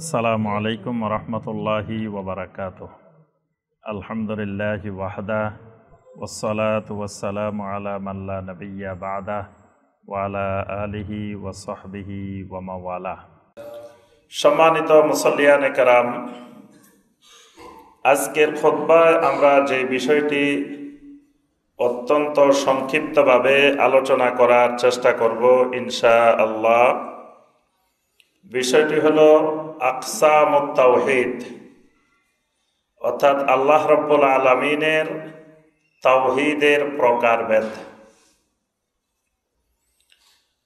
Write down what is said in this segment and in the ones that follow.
আসসালামু আলাইকুম রহমতুল্লাহি ওবরাকাতুহ। আলহামদুলিল্লাহি ওয়াহদা ওয়াসসালাতু ওয়াসসালামু আলা মান লা নাবিয়্যা বা'দা ওয়া আলা আলিহি ওয়া সাহবিহি ওয়া মাওয়ালা। সম্মানিত মুসল্লিয়ানে কেরাম, আজকের খুতবায় আমরা যে বিষয়টি অত্যন্ত সংক্ষিপ্তভাবে আলোচনা করার চেষ্টা করব ইনশাআল্লাহ। বিষয়টি হলো আকসামুত তাওহীদ, অর্থাৎ আল্লাহ রাব্বুল আলামিনের তাওহীদের প্রকারভেদ।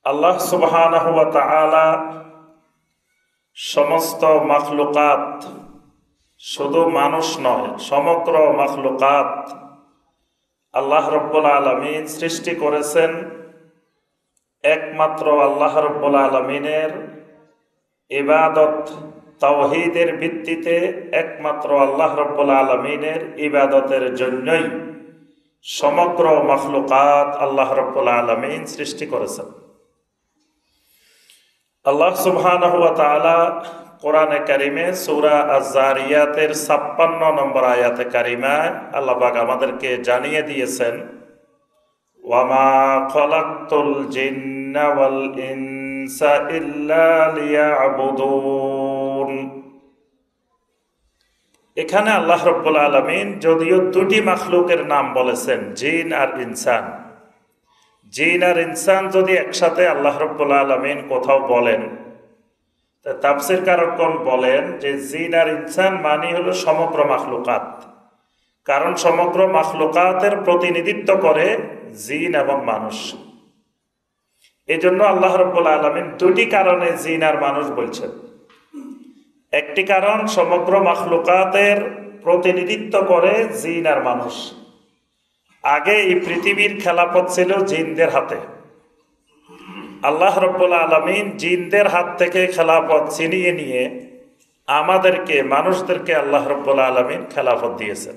আল্লাহ সুবহানাহু ওয়া তাআলা সমস্ত মাখলুকাত, শুধু মানুষ নয়, সমগ্র মাখলুকাত আল্লাহ রাব্বুল আলামিন সৃষ্টি করেছেন একমাত্র আল্লাহ রাব্বুল আলামিনের ইবাদত, তাওহীদের ভিত্তিতে একমাত্র আল্লাহ রাব্বুল আলামিনের ইবাদতের জন্যই সমগ্র মাখলুকাত আল্লাহ রাব্বুল আলামিন সৃষ্টি করেছেন। আল্লাহ সুবহানাহু ওয়া তাআলা কোরআনে কারিমে সূরা আয-যারিয়াতের ৫৬ নম্বর আয়াতে কারিমায় আল্লাহ পাক আমাদেরকে জানিয়ে দিয়েছেন, ওয়ামা খালাকতুল জিন্না ওয়াল ইনসা ইল্লা লিয়াবুদুন। এখানে আল্লাহ রাব্বুল আলামিন যদিও দুটি মাখলুকের নাম বলেছেন, জিন আর ইনসান। জিন আর ইনসান যদি একসাথে আল্লাহ রাব্বুল আলামিন কোথাও বলেন, তাফসীর কারকগণ বলেন যে জিন আর ইনসান মানে হলো সমগ্র মাখলুকাত, কারণ সমগ্র মাখলুকাতের প্রতিনিধিত্ব করে জিন এবং মানুষ। এই জন্য আল্লাহ রাব্বুল আলামিন দুটি কারণে জিন আর মানুষ বলছেন। একটি কারণ, সমগ্র মাখলুকাতের প্রতিনিধিত্ব করে জিন আর মানুষ। আগে এই পৃথিবীর খেলাফত ছিল জিনদের হাতে। আল্লাহ রাব্বুল আলামিন জিনদের হাত থেকে খেলাফত ছিনিয়ে নিয়ে আমাদেরকে, মানুষদেরকে আল্লাহ রাব্বুল আলামিন খেলাফত দিয়েছেন।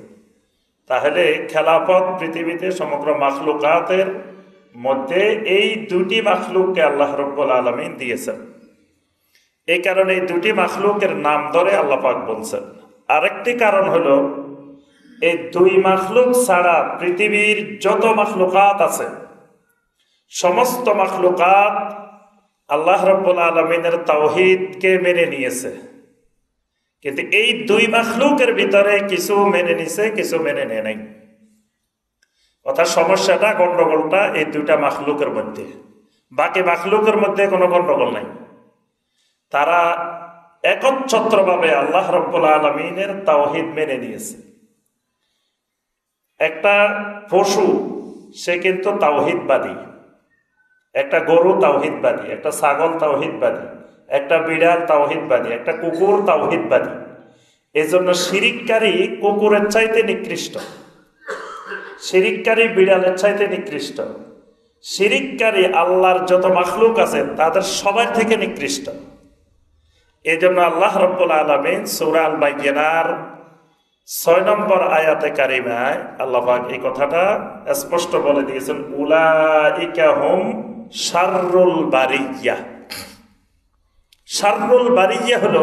তাহলে খেলাফত পৃথিবীতে সমগ্র মাখলুকাতের মধ্যে এই দুটি মাখলুককে আল্লাহ রাব্বুল আলামিন দিয়েছেন। এই কারণে এই দুটি মাখলুকের নাম ধরে আল্লাহ পাক বলছেন। আরেকটি কারণ হলো, এই দুই মাখলুক ছাড়া পৃথিবীর যত মাখলুকাত আছে, সমস্ত মাখলুকাত আল্লাহ রাব্বুল আলামিনের তাওহীদকে মেনে নিয়েছে। কিন্তু এই দুই মাখলুকের ভিতরে কিছু মেনে নিছে, কিছু মেনে নেয় নাই। অর্থাৎ সমস্যাটা, গন্ডগোলটা এই দুইটা মাখলুকের মধ্যে। বাকি মাখলুকের মধ্যে কোনো গন্ডগোল নাই। তারা একচ্ছত্রভাবে আল্লাহ রাব্বুল আলামিনের তাওহীদ মেনে নিয়েছে। একটা পশু, সে কিন্তু তাওহীদবাদী। একটা গরু তাওহীদবাদী, একটা ছাগল তাওহীদবাদী, একটা বিড়াল তাওহীদবাদী, একটা কুকুর তাওহীদবাদী। এজন্য শিরিককারী কুকুরের চাইতে নিকৃষ্ট, শিরিককারী বিড়ালের চাইতে নিকৃষ্ট, শিরিককারী আল্লাহর যত মাখলুক আছে তাদের সবার থেকে নিকৃষ্ট। এজন্য আল্লাহ রাব্বুল আলামিন সূরা আল বাইয়িনার ৬ নম্বর আয়াতে কারিমায় আল্লাহ পাক এই কথাটা স্পষ্ট বলে দিয়েছেন, উলাইকা হুম শাররুল বারিয়া। শাররুল বারিয়া হলো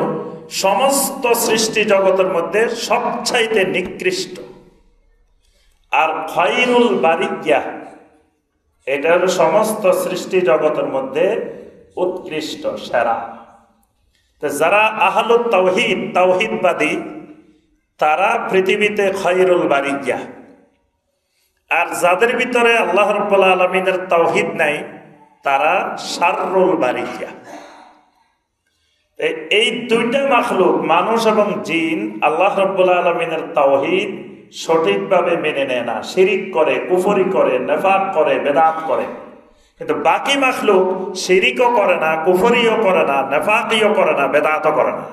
সমস্ত সৃষ্টি জগতের মধ্যে সবচাইতে নিকৃষ্ট। আর খায়রুল বারিয়া, এটা হলো সমস্ত সৃষ্টি জগতের মধ্যে উৎকৃষ্ট, সেরা। তো যারা আহলুত তাওহীদ, তাওহীদবাদী, তারা পৃথিবীতে খায়রুল বারিয়া। আর যাদের ভিতরে আল্লাহ রাব্বুল আলামিনের তাওহীদ নাই, তারা শাররুল বারিয়া। এই দুইটা মাখলুক, মানুষ এবং জিন, আল্লাহ রাব্বুল আলামিনের তাওহীদ সঠিকভাবে মেনে নেয় না, শিরিক করে, কুফরি করে, নেফাক করে, বেদাত করে। কিন্তু বাকি মাখলুক শিরিকও করে না, কুফরিও করে না, নেফাকিও করে না, বেদাতও করে না।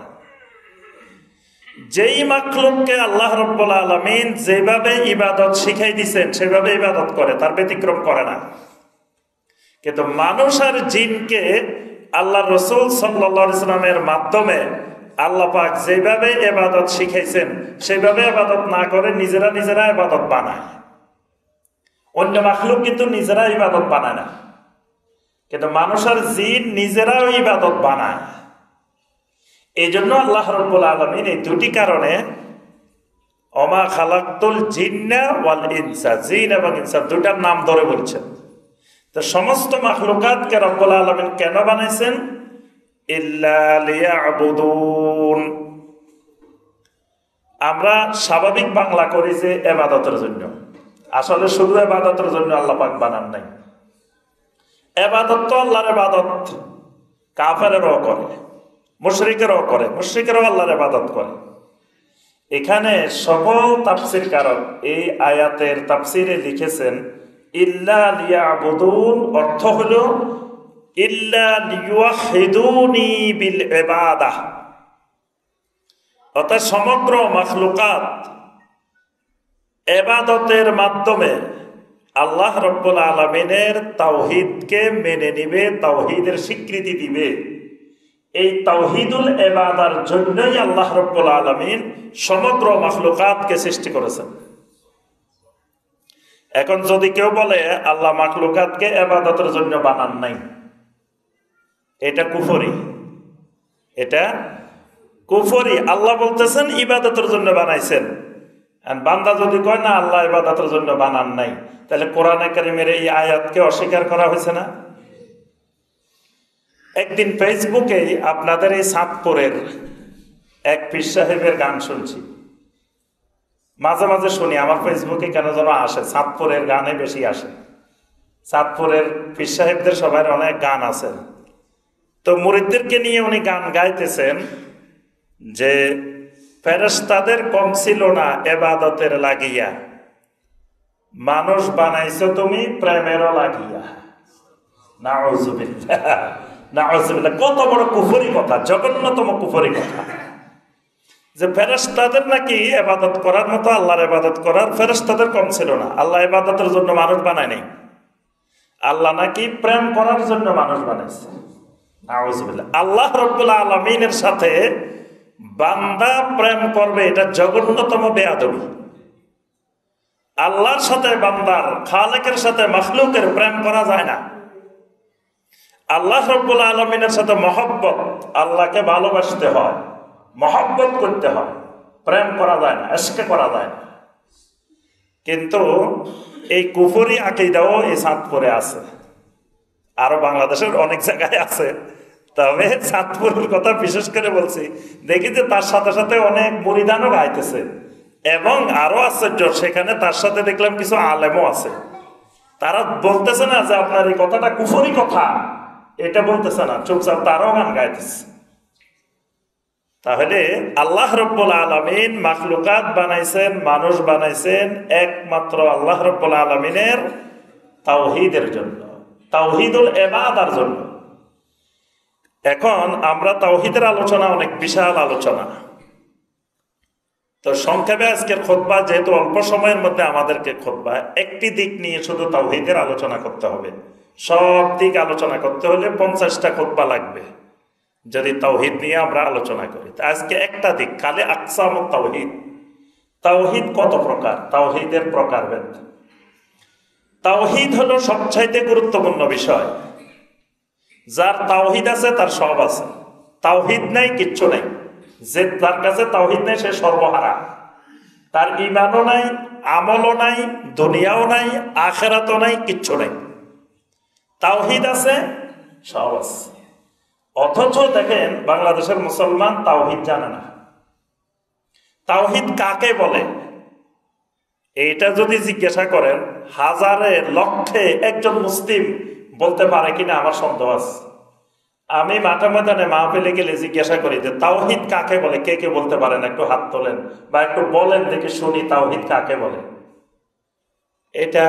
যেই মাখলুককে আল্লাহ রাব্বুল আলামিন যেভাবে ইবাদত শিখাই দিয়েছেন সেভাবে ইবাদত করে, তার ব্যতিক্রম করে না। কিন্তু মানুষ আর জিনকে আল্লাহ রাসূল সাল্লাল্লাহু আলাইহি ওয়াসাল্লামের মাধ্যমে আল্লাহ পাক যেভাবে ইবাদত শিখাইছেন সেভাবে ইবাদত না করে নিজেরা নিজেরা ইবাদত বানায়। অন্য মাখলুক কিন্তু নিজেরা ইবাদত বানায় না, কিন্তু মানুষ আর জিন নিজেরাও ইবাদত বানায়। এই জন্য আল্লাহ রাব্বুল আলামিন এই দুটি কারণে ওমা খালাকতুল জিন্না ওয়াল ইনসা, জিন এবং ইনসান দুটার নাম ধরে বলছেন। তো সমস্ত মাখলুকাতকে রব্বুল আলামিন কেন বানাইছেন? ইল্লা লিয়াবুদুন। আমরা স্বাভাবিক বাংলা করি যে ইবাদতের জন্য, আসলে শুধু ইবাদতের জন্য আল্লাহ পাক বানান নাই। ইবাদত তো আল্লাহর ইবাদত কাফেরও করে, মুশরিকেরও করে, মুশরিকেরও আল্লাহর ইবাদত করে। এখানে সকল তাফসীরকারক এই আয়াতের তাফসীরে লিখেছেন ইল্লা লিয়াবুদুন অর্থ হলো ইল্লা লিওয়াহিদুনি বিল ইবাদাহ, অর্থাৎ সমগ্র মাখলুকাত ইবাদতের মাধ্যমে আল্লাহ রাব্বুল আলামিনের তাওহীদকে মেনে নিবে, তাওহীদের স্বীকৃতি দিবে। এই তাওহীদুল ইবাদার জন্যই আল্লাহ রাব্বুল আলামিন সমগ্র মাখলুকাতকে সৃষ্টি করেছেন। এখন যদি কেউ বলে আল্লাহ মাখলুকাতকে ইবাদতের জন্য বানান নাই, এটা কুফরি, এটা কুফরি। আল্লাহ বলতেছেন ইবাদতের জন্য বানাইছেন, আর বান্দা যদি কয় না আল্লাহ ইবাদতের জন্য বানান নাই, তাহলে কোরআনে কারীমের এই আয়াতকে অস্বীকার করা হয়েছে না? একদিন ফেসবুকে আপনাদের এই চাঁদপুরের এক পীর সাহেবের গান শুনছি, মাঝে মাঝে শুনি, আমার ফেসবুকে কেন যেন আসে, চাঁদপুরের গানে বেশি আসে। চাঁদপুরের পীর সাহেবদের সবার অনেক গান আছে, তো মুরিদদেরকে নিয়ে উনি গান গাইতেছেন যে ফেরেশতাদের কম ছিল না ইবাদতের লাগিয়া, মানুষ বানাইছো তুমি প্রেমেরও লাগিয়া। নাউযুবিল্লাহ, নাউযুবিল্লাহ। কত বড় কুফরি কথা, জঘন্যতম কুফরি কথা, যে ফেরেশতাদের নাকি ইবাদত করার মতো আল্লাহর ইবাদত করার ফেরেশতাদের কম ছিল না। আল্লাহ ইবাদতের জন্য মানুষ বানায় নাই, আল্লাহ নাকি প্রেম করার জন্য মানুষ বানাইছে। নাউযুবিল্লাহ। আল্লাহ রাব্বুল আলামিনের সাথে বান্দা প্রেম করবে, এটা জঘন্যতম বেয়াদবি। আল্লাহর সাথে বান্দার, খালেকের সাথে মাখলুকের প্রেম করা যায় না। আল্লাহ রাব্বুল আলামিনের সাথে মহব্বত, আল্লাহকে ভালোবাসতে হয়, মহব্বত করতে হয়, প্রেম করা যায় না, ইশক করা যায় না। কিন্তু এই কুফরি আকীদাও এই চাঁদপুরে আছে, আরো বাংলাদেশের অনেক জায়গায় আছে, তবে চাঁদপুরের কথা বিশেষ করে বলছি। দেখি যে তার সাথে সাথে অনেক মুরিদানও গাইতেছে, এবং আরো আশ্চর্য সেখানে তার সাথে দেখলাম কিছু আলেমও আছে। তারা বলতেছে না যে আপনার এই কথাটা কুফরি কথা, এটা বলতেছে না, চুপচাপ তারাও গান গাইতেছে। তাহলে আল্লাহ রাব্বুল আলামিন মাখলুকাত বানাইছেন, মানুষ বানাইছেন একমাত্র আল্লাহ রাব্বুল আলামিনের তাওহীদের জন্য, তাওহীদুল ইবাদার জন্য। এখন আমরা তাওহীদের আলোচনা অনেক বিশাল আলোচনা, তো সংক্ষেপে আজকের খুতবা, যেহেতু অল্প সময়ের মধ্যে আমাদেরকে খুতবা একটি দিক নিয়ে শুধু তাওহীদের আলোচনা করতে হবে। সব দিক আলোচনা করতে হলে 50টা খুতবা লাগবে যদি তাওহীদ নিয়ে আমরা আলোচনা করি। আজকে একটা দিক, খালি আকসামুত তাওহীদ। তাওহীদ কত প্রকার, তাওহীদের প্রকারভেদ। তাওহীদ হলো সবচাইতে গুরুত্বপূর্ণ বিষয়। যার তাওহীদ আছে তার সব আছে, তাওহীদ নাই কিচ্ছু নাই। যে তার কাছে তাওহীদ নেই সে সর্বহারা, তার ঈমানও নাই, আমলও নাই, দুনিয়াও নাই, আখিরাতও নাই, কিচ্ছু নাই। তাওহীদ আছে, সব আছে। অথচ দেখেন বাংলাদেশের মুসলমান তাওহীদ জানে না। তাওহীদ কাকে বলে এইটা যদি জিজ্ঞাসা করেন, হাজারে লক্ষে একজন মুসলিম বলতে পারে কিনা আমার সন্দেহ আছে। আমি মাঠে ময়দানে মাহফিলে গেলে জিজ্ঞাসা করি যে তাওহীদ কাকে বলে, কে কে বলতে পারেন, একটু হাত তোলেন বা একটু বলেন দেখে শুনি তাওহীদ কাকে বলে। এটা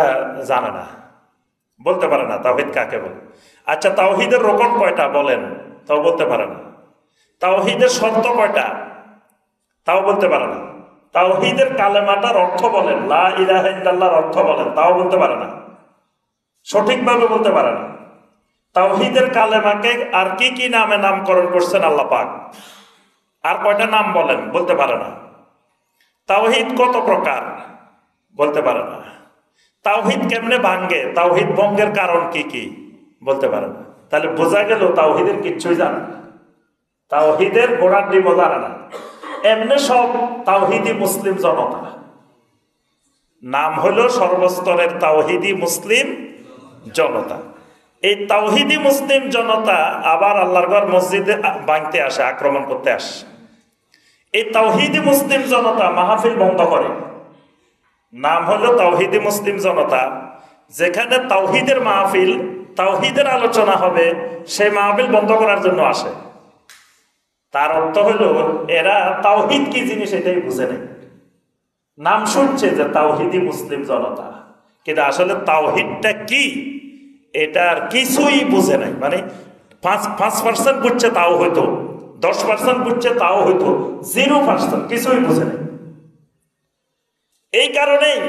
জানে না, বলতে পারে না তাওহীদ কাকে বলে। আচ্ছা, তাওহীদের রকম কয়টা বলেন, তাও বলতে পারে না। তাওহীদের শর্ত কয়টা, তাও বলতে পারে না। তাওহীদের কালেমাটার অর্থ বলেন, লা ইলাহা ইল্লাল্লাহর অর্থ বলেন, তাও বলতে পারে না, সঠিকভাবে বলতে পারে না। তাওহীদের কালেমাকে আর কি কি নামে নামকরণ করছেন আল্লাহ পাক, আর কয়টা নাম বলেন, বলতে পারে না। তাওহীদ কত প্রকার, বলতে পারে না। তাওহীদ কেমনে ভাঙ্গে, তাওহীদ ভঙ্গের কারণ কি কি, বলতে পারে না। তাহলে বোঝা গেল তাওহীদের কিচ্ছুই জানে না। তাওহীদের গোড়ার ডিমও জানে না। এমনি সব তাওহীদি মুসলিম জনতা, নাম হলো সর্বস্তরের তাওহীদি মুসলিম জনতা। এই তাওহীদি মুসলিম জনতা আবার আল্লাহর ঘর মসজিদে ভাঙতে আসে, আক্রমণ করতে আসে। এই তাওহীদি মুসলিম জনতা মাহফিল বন্ধ করে, নাম হলো তাওহীদি মুসলিম জনতা। যেখানে তাওহীদের মাহফিল, তাওহীদের আলোচনা হবে, সেই মাহফিল বন্ধ করার জন্য আসে। তার অর্থ হলো এরা তাওহীদ কি জিনিস এটাই বুঝে নেই। নাম শুনছে যে তাওহীদি মুসলিম জনতা, কিন্তু আসলে তাওহীদটা কি এটা আর কিছুই বুঝে নাই। মানে 5% বুঝছে তাও হইতো, 10% বুঝছে তাও হইতো, 0% কিছুই বুঝে নাই। এই কারণেই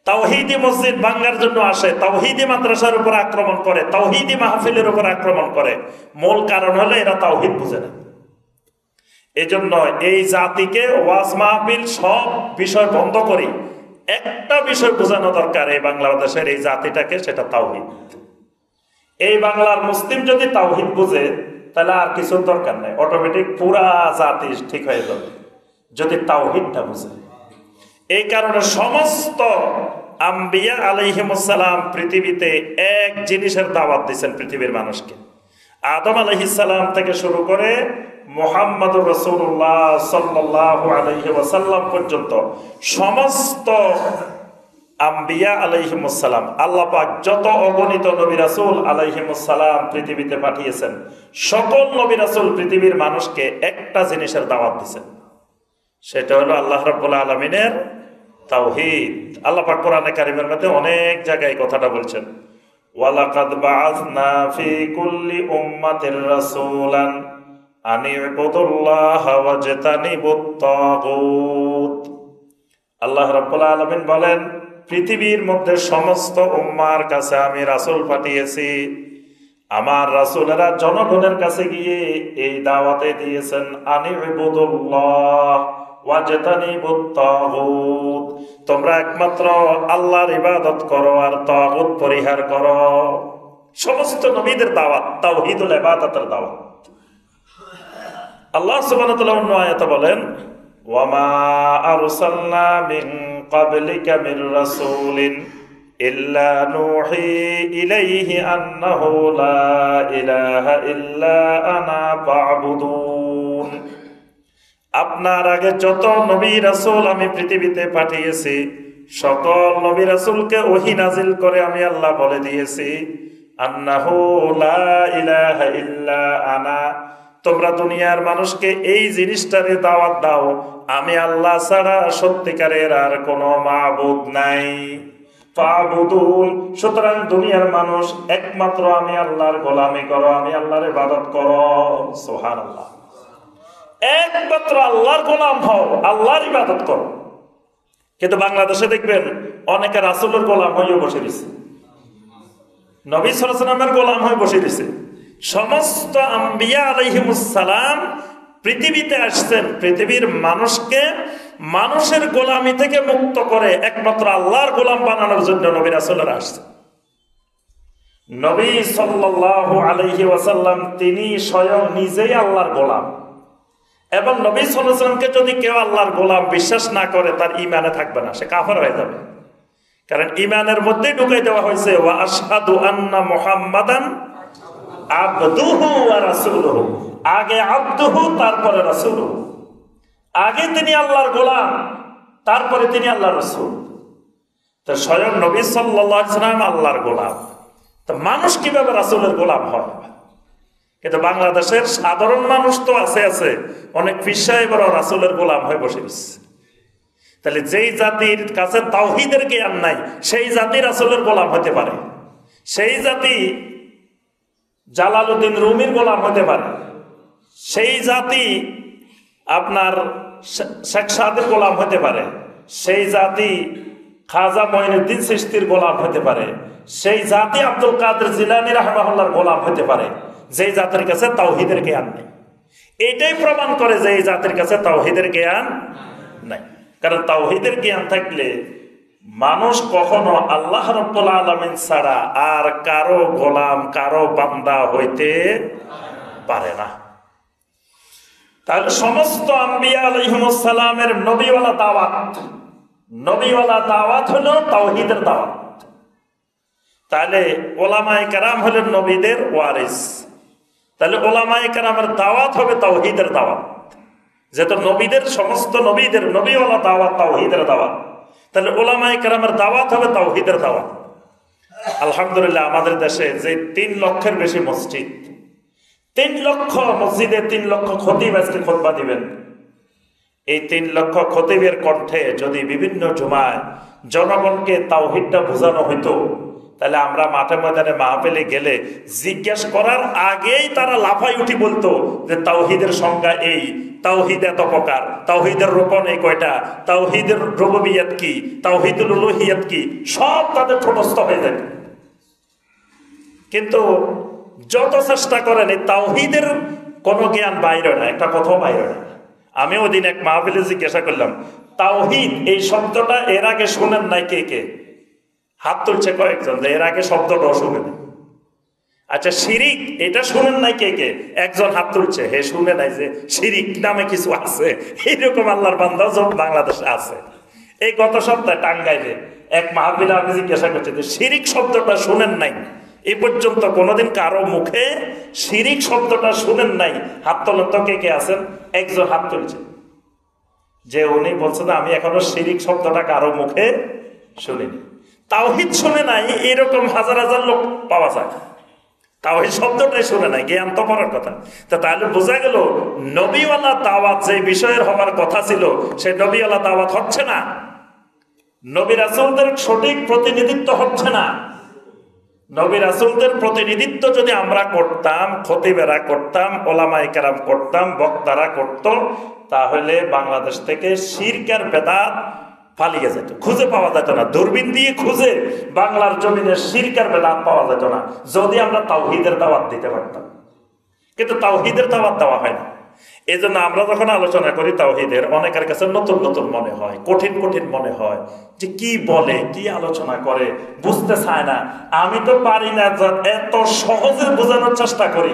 তাওহীদি মসজিদ ভাঙার জন্য আসে, তাওহীদি মাদ্রাসার উপর আক্রমণ করে, তাওহীদি মাহফিলের উপর আক্রমণ করে। মূল কারণ হলো এরা তাওহীদ বুঝে না। এজন্য এই জাতিকে ওয়াজ মাহফিল সব বিষয় বন্ধ করে একটা বিষয় বোঝানো দরকার এই বাংলাদেশের এই জাতিটাকে, সেটা তাওহীদ। এই বাংলার মুসলিম যদি তাওহীদ বুঝে তাহলে আর কিছুর দরকার নেই, অটোমেটিক পুরা জাতি ঠিক হয়ে যাবে যদি তাওহীদটা বুঝে। এই কারণে সমস্ত আম্বিয়া আলাইহিমুস সালাম পৃথিবীতে এক জিনিসের দাওয়াত দিয়েছেন পৃথিবীর মানুষকে। আদম আলাইহিস সালাম থেকে শুরু করে মুহাম্মদুর রাসূলুল্লাহ সাল্লাল্লাহু আলাইহি ওয়াসাল্লাম পর্যন্ত সমস্ত আম্বিয়া আলাইহিমুস সালাম, আল্লাহ পাক যত অগণিত নবী রাসূল আলাইহিমুস সালাম পৃথিবীতে পাঠিয়েছেন, সকল নবী রাসূল পৃথিবীর মানুষকে একটা জিনিসের দাওয়াত দিয়েছেন, সেটা হলো আল্লাহ রাব্বুল আলামিনের তাওহীদ। আল্লাহ পাক কোরআনে কারীমের মধ্যে অনেক জায়গায় কথাটা বলছেন, ওয়ালাকাদ বাআসনা ফি কুল্লি উম্মাতির রাসূলান আনি ইবুদুল্লাহা ওয়াজতানিবুত তাগুত। আল্লাহ রাব্বুল আলামিন বলেন, পৃথিবীর মধ্যে সমস্ত উম্মার কাছে আমি রাসূল পাঠিয়েছি। আমার রাসূলেরা জনগণের কাছে গিয়ে এই দাওয়াতে দিয়েছেন, আনি ইবুদুল্লাহ ওয়াজতানিবুত তাগুত, তোমরা একমাত্র আল্লাহর ইবাদত করো আর তাগুত পরিহার করো। সমস্ত নবীদের দাওয়াত তাওহীদুল ইবাদতের দাওয়াত। আল্লাহ সুবহানাহু ওয়া তাআলা অন্য আয়াতে বলেন, ওয়ামা আরসালনা মিন ক্বাবলিকা মির রাসূলিন ইল্লা নূহি ইলাইহি আন্নাহু লা ইলাহা ইল্লা আনা ফা'বুদুন। আপনার আগে যত নবী রাসূল আমি পৃথিবীতে পাঠিয়েছি, সকল নবী রাসূলকে ওহী নাজিল করে আমি আল্লাহ বলে দিয়েছি, আন্নাহু লা ইলাহা ইল্লা আনা, তোমরা দুনিয়ার মানুষকে এই জিনিসটারে দাওয়াত দাও, আমি আল্লাহ ছাড়া সত্যিকারের আর কোনো মাবুদ নাই। ফা'বুদুন, সুতরাং দুনিয়ার মানুষ একমাত্র আমি আল্লাহর গোলামি করো, আমি আল্লাহর ইবাদত করো। সুবহানাল্লাহ, একমাত্র আল্লাহর গোলাম হও, আল্লাহর ইবাদত করো। কিন্তু বাংলাদেশে দেখবেন অনেকে রাসূলের গোলাম হয়ে বসে দিছে, নবী সাল্লাল্লাহু আলাইহি ওয়াসাল্লামের গোলাম হয়ে বসে দিছে। সমস্ত আম্বিয়া আলাইহিমুস সালাম পৃথিবীতে আসছেন পৃথিবীর মানুষকে মানুষের গোলামি থেকে মুক্ত করে একমাত্র আল্লাহর গোলাম বানানোর জন্য নবী রাসূলরা আসছেন। নবী সাল্লাল্লাহু আলাইহি ওয়াসাল্লাম তিনি স্বয়ং নিজেই আল্লাহর গোলাম, এবং নবী সাল্লাল্লাহু আলাইহি ওয়াসাল্লামকে যদি কেউ আল্লাহর গোলাম বিশ্বাস না করে তার ঈমানে থাকবে না, সে কাফের হয়ে যাবে। কারণ ঈমানের মধ্যেই ঢুকাই দেওয়া হয়েছে, ওয়া আশহাদু আন্না মুহাম্মাদান আবদুহু ওয়া রাসূলুহু, আগে আবদুহু তারপরে রাসূলুহু, আগে তিনি আল্লাহর গোলাম তারপরে তিনি আল্লাহর রাসূল। তো স্বয়ং নবী সাল্লাল্লাহু আলাইহি ওয়াসাল্লাম আল্লাহর গোলাম, তো মানুষ কিভাবে রাসূলের গোলাম হয়? কিন্তু বাংলাদেশের সাধারণ মানুষ তো আছে অনেক পিসা এবার রাসূলের গোলাম হয়ে বসে গেছে। তাহলে যেই জাতির কাছে তাওহীদের জ্ঞান নাই সেই জাতি রাসূলের গোলাম হতে পারে, সেই জাতি জালালউদ্দিন রুমির গোলাম হতে পারে, সেই জাতি আপনার শেখ সাদের গোলাম হতে পারে, সেই জাতি খাজা মঈনুদ্দিন চিশতির গোলাম হতে পারে, সেই জাতি আব্দুল কাদের জিলানী রাহিমাহুল্লাহর গোলাম হতে পারে, যেই জাতির কাছে তাওহীদের জ্ঞান নেই। এটাই প্রমাণ করে যে এই জাতির কাছে তাওহীদের জ্ঞান নাই। কারণ তাওহীদের জ্ঞান থাকলে মানুষ কখনো আল্লাহ রাব্বুল আলামিন ছাড়া আর কারো গোলাম কারো বান্দা হইতে পারে না। তাহলে সমস্ত আম্বিয়া আলাইহিমুস সালামের নবীওয়ালা দাওয়াত হলো তাওহীদের দাওয়াত। তাহলে ওলামায়ে কেরাম হলেন নবীদের ওয়ারিস, তাহলে ওলামায়ে কেরামের দাওয়াত হবে তাওহীদের দাওয়াত। যেহেতু নবীদের সমস্ত নবীদের নবীওয়ালা দাওয়াত তাওহীদের দাওয়াত, তাহলে ওলামায়ে কেরামের দাওয়াত হবে তাওহীদের দাওয়াত। আলহামদুলিল্লাহ আমাদের দেশে যে 3 লক্ষের বেশি মসজিদ, 3 লক্ষ মসজিদে 3 লক্ষ খতিব আজকে খুতবা দিবেন। এই 3 লক্ষ খতিবের কণ্ঠে যদি বিভিন্ন জুমায় জনগণকে তাওহীদটা বোঝানো হইতো, তাহলে আমরা মাঠে ময়দানে মাহফিলে গেলে জিজ্ঞাসা করার আগেই তারা লাফাই উঠি বলতো যে তাওহীদের সংজ্ঞা এই, তাওহীদ এত প্রকার, তাওহীদের রোকন এই কয়টা, তাওহীদের রুবুবিয়ত কি, তাওহীদুল উলুহিয়ত কি, সব তাদের ঠোঁটস্থ হয়ে যায়। কিন্তু যত চেষ্টা করেন এই তাওহীদের কোনো জ্ঞান বাইরে না, একটা কথাও বাইরে না। আমি ওদিন এক মাহফিলে জিজ্ঞাসা করলাম, তাওহীদ এই শব্দটা এর আগে শুনেন নাই কে কে? হাত তুলছে কয়েকজন, যে এর আগে শব্দটাও শুনে নাই। আচ্ছা শিরিক এটা শুনেন নাই কে কে? একজন হাত তুলছে, হে শুনে নাই যে শিরিক নামে কিছু আছে, এইরকম আল্লাহর বান্দা বাংলাদেশে আছে। এই গত সপ্তাহে টাঙ্গাইলে এক মাহফিলে আমি জিজ্ঞাসা করছি যে শিরিক শব্দটা শুনেন নাই, এই পর্যন্ত কোনোদিন কারো মুখে শিরিক শব্দটা শুনেন নাই, হাত তোলেন তো কে কে আছেন? একজন হাত তুলছে, যে উনি বলছেন আমি এখনো শিরিক শব্দটা কারো মুখে শুনিনি। তাওহীদ শুনে নাই এরকম হাজার হাজার লোক পাওয়া যায়, তাওহীদ শব্দটাই শুনে নাই, জ্ঞান তো করার কথা। তাহলে বোঝা গেল নবীওয়ালা দাওয়াত যে বিষয়ের হওয়ার কথা ছিল সেই নবীওয়ালা দাওয়াত হচ্ছে না, নবী রাসূলদের সঠিক প্রতিনিধিত্ব হচ্ছে না। নবী রাসূলদের প্রতিনিধিত্ব যদি আমরা করতাম, খতিবেরা করতাম, ওলামায়ে কেরাম করতাম, বক্তারা করত, তাহলে বাংলাদেশ থেকে শিরক আর বেদাত পালিয়ে যেত, খুঁজে পাওয়া যেত না। দূরবীন দিয়ে খুঁজে বাংলার জমিনে শিরক আর বেদাত পাওয়া যেত না, যদি আমরা তাওহীদের দাওয়াত দিতে পারতাম। কিন্তু তাওহীদের দাওয়াত দেওয়া হয় না। এই জন্য আমরা যখন আলোচনা করি তাওহীদের, অনেকের কাছে নতুন নতুন মনে হয়, কঠিন কঠিন মনে হয়, যে কি বলে, কি আলোচনা করে, বুঝতে চায় না। আমি তো পারি না, এত সহজে বোঝানোর চেষ্টা করি,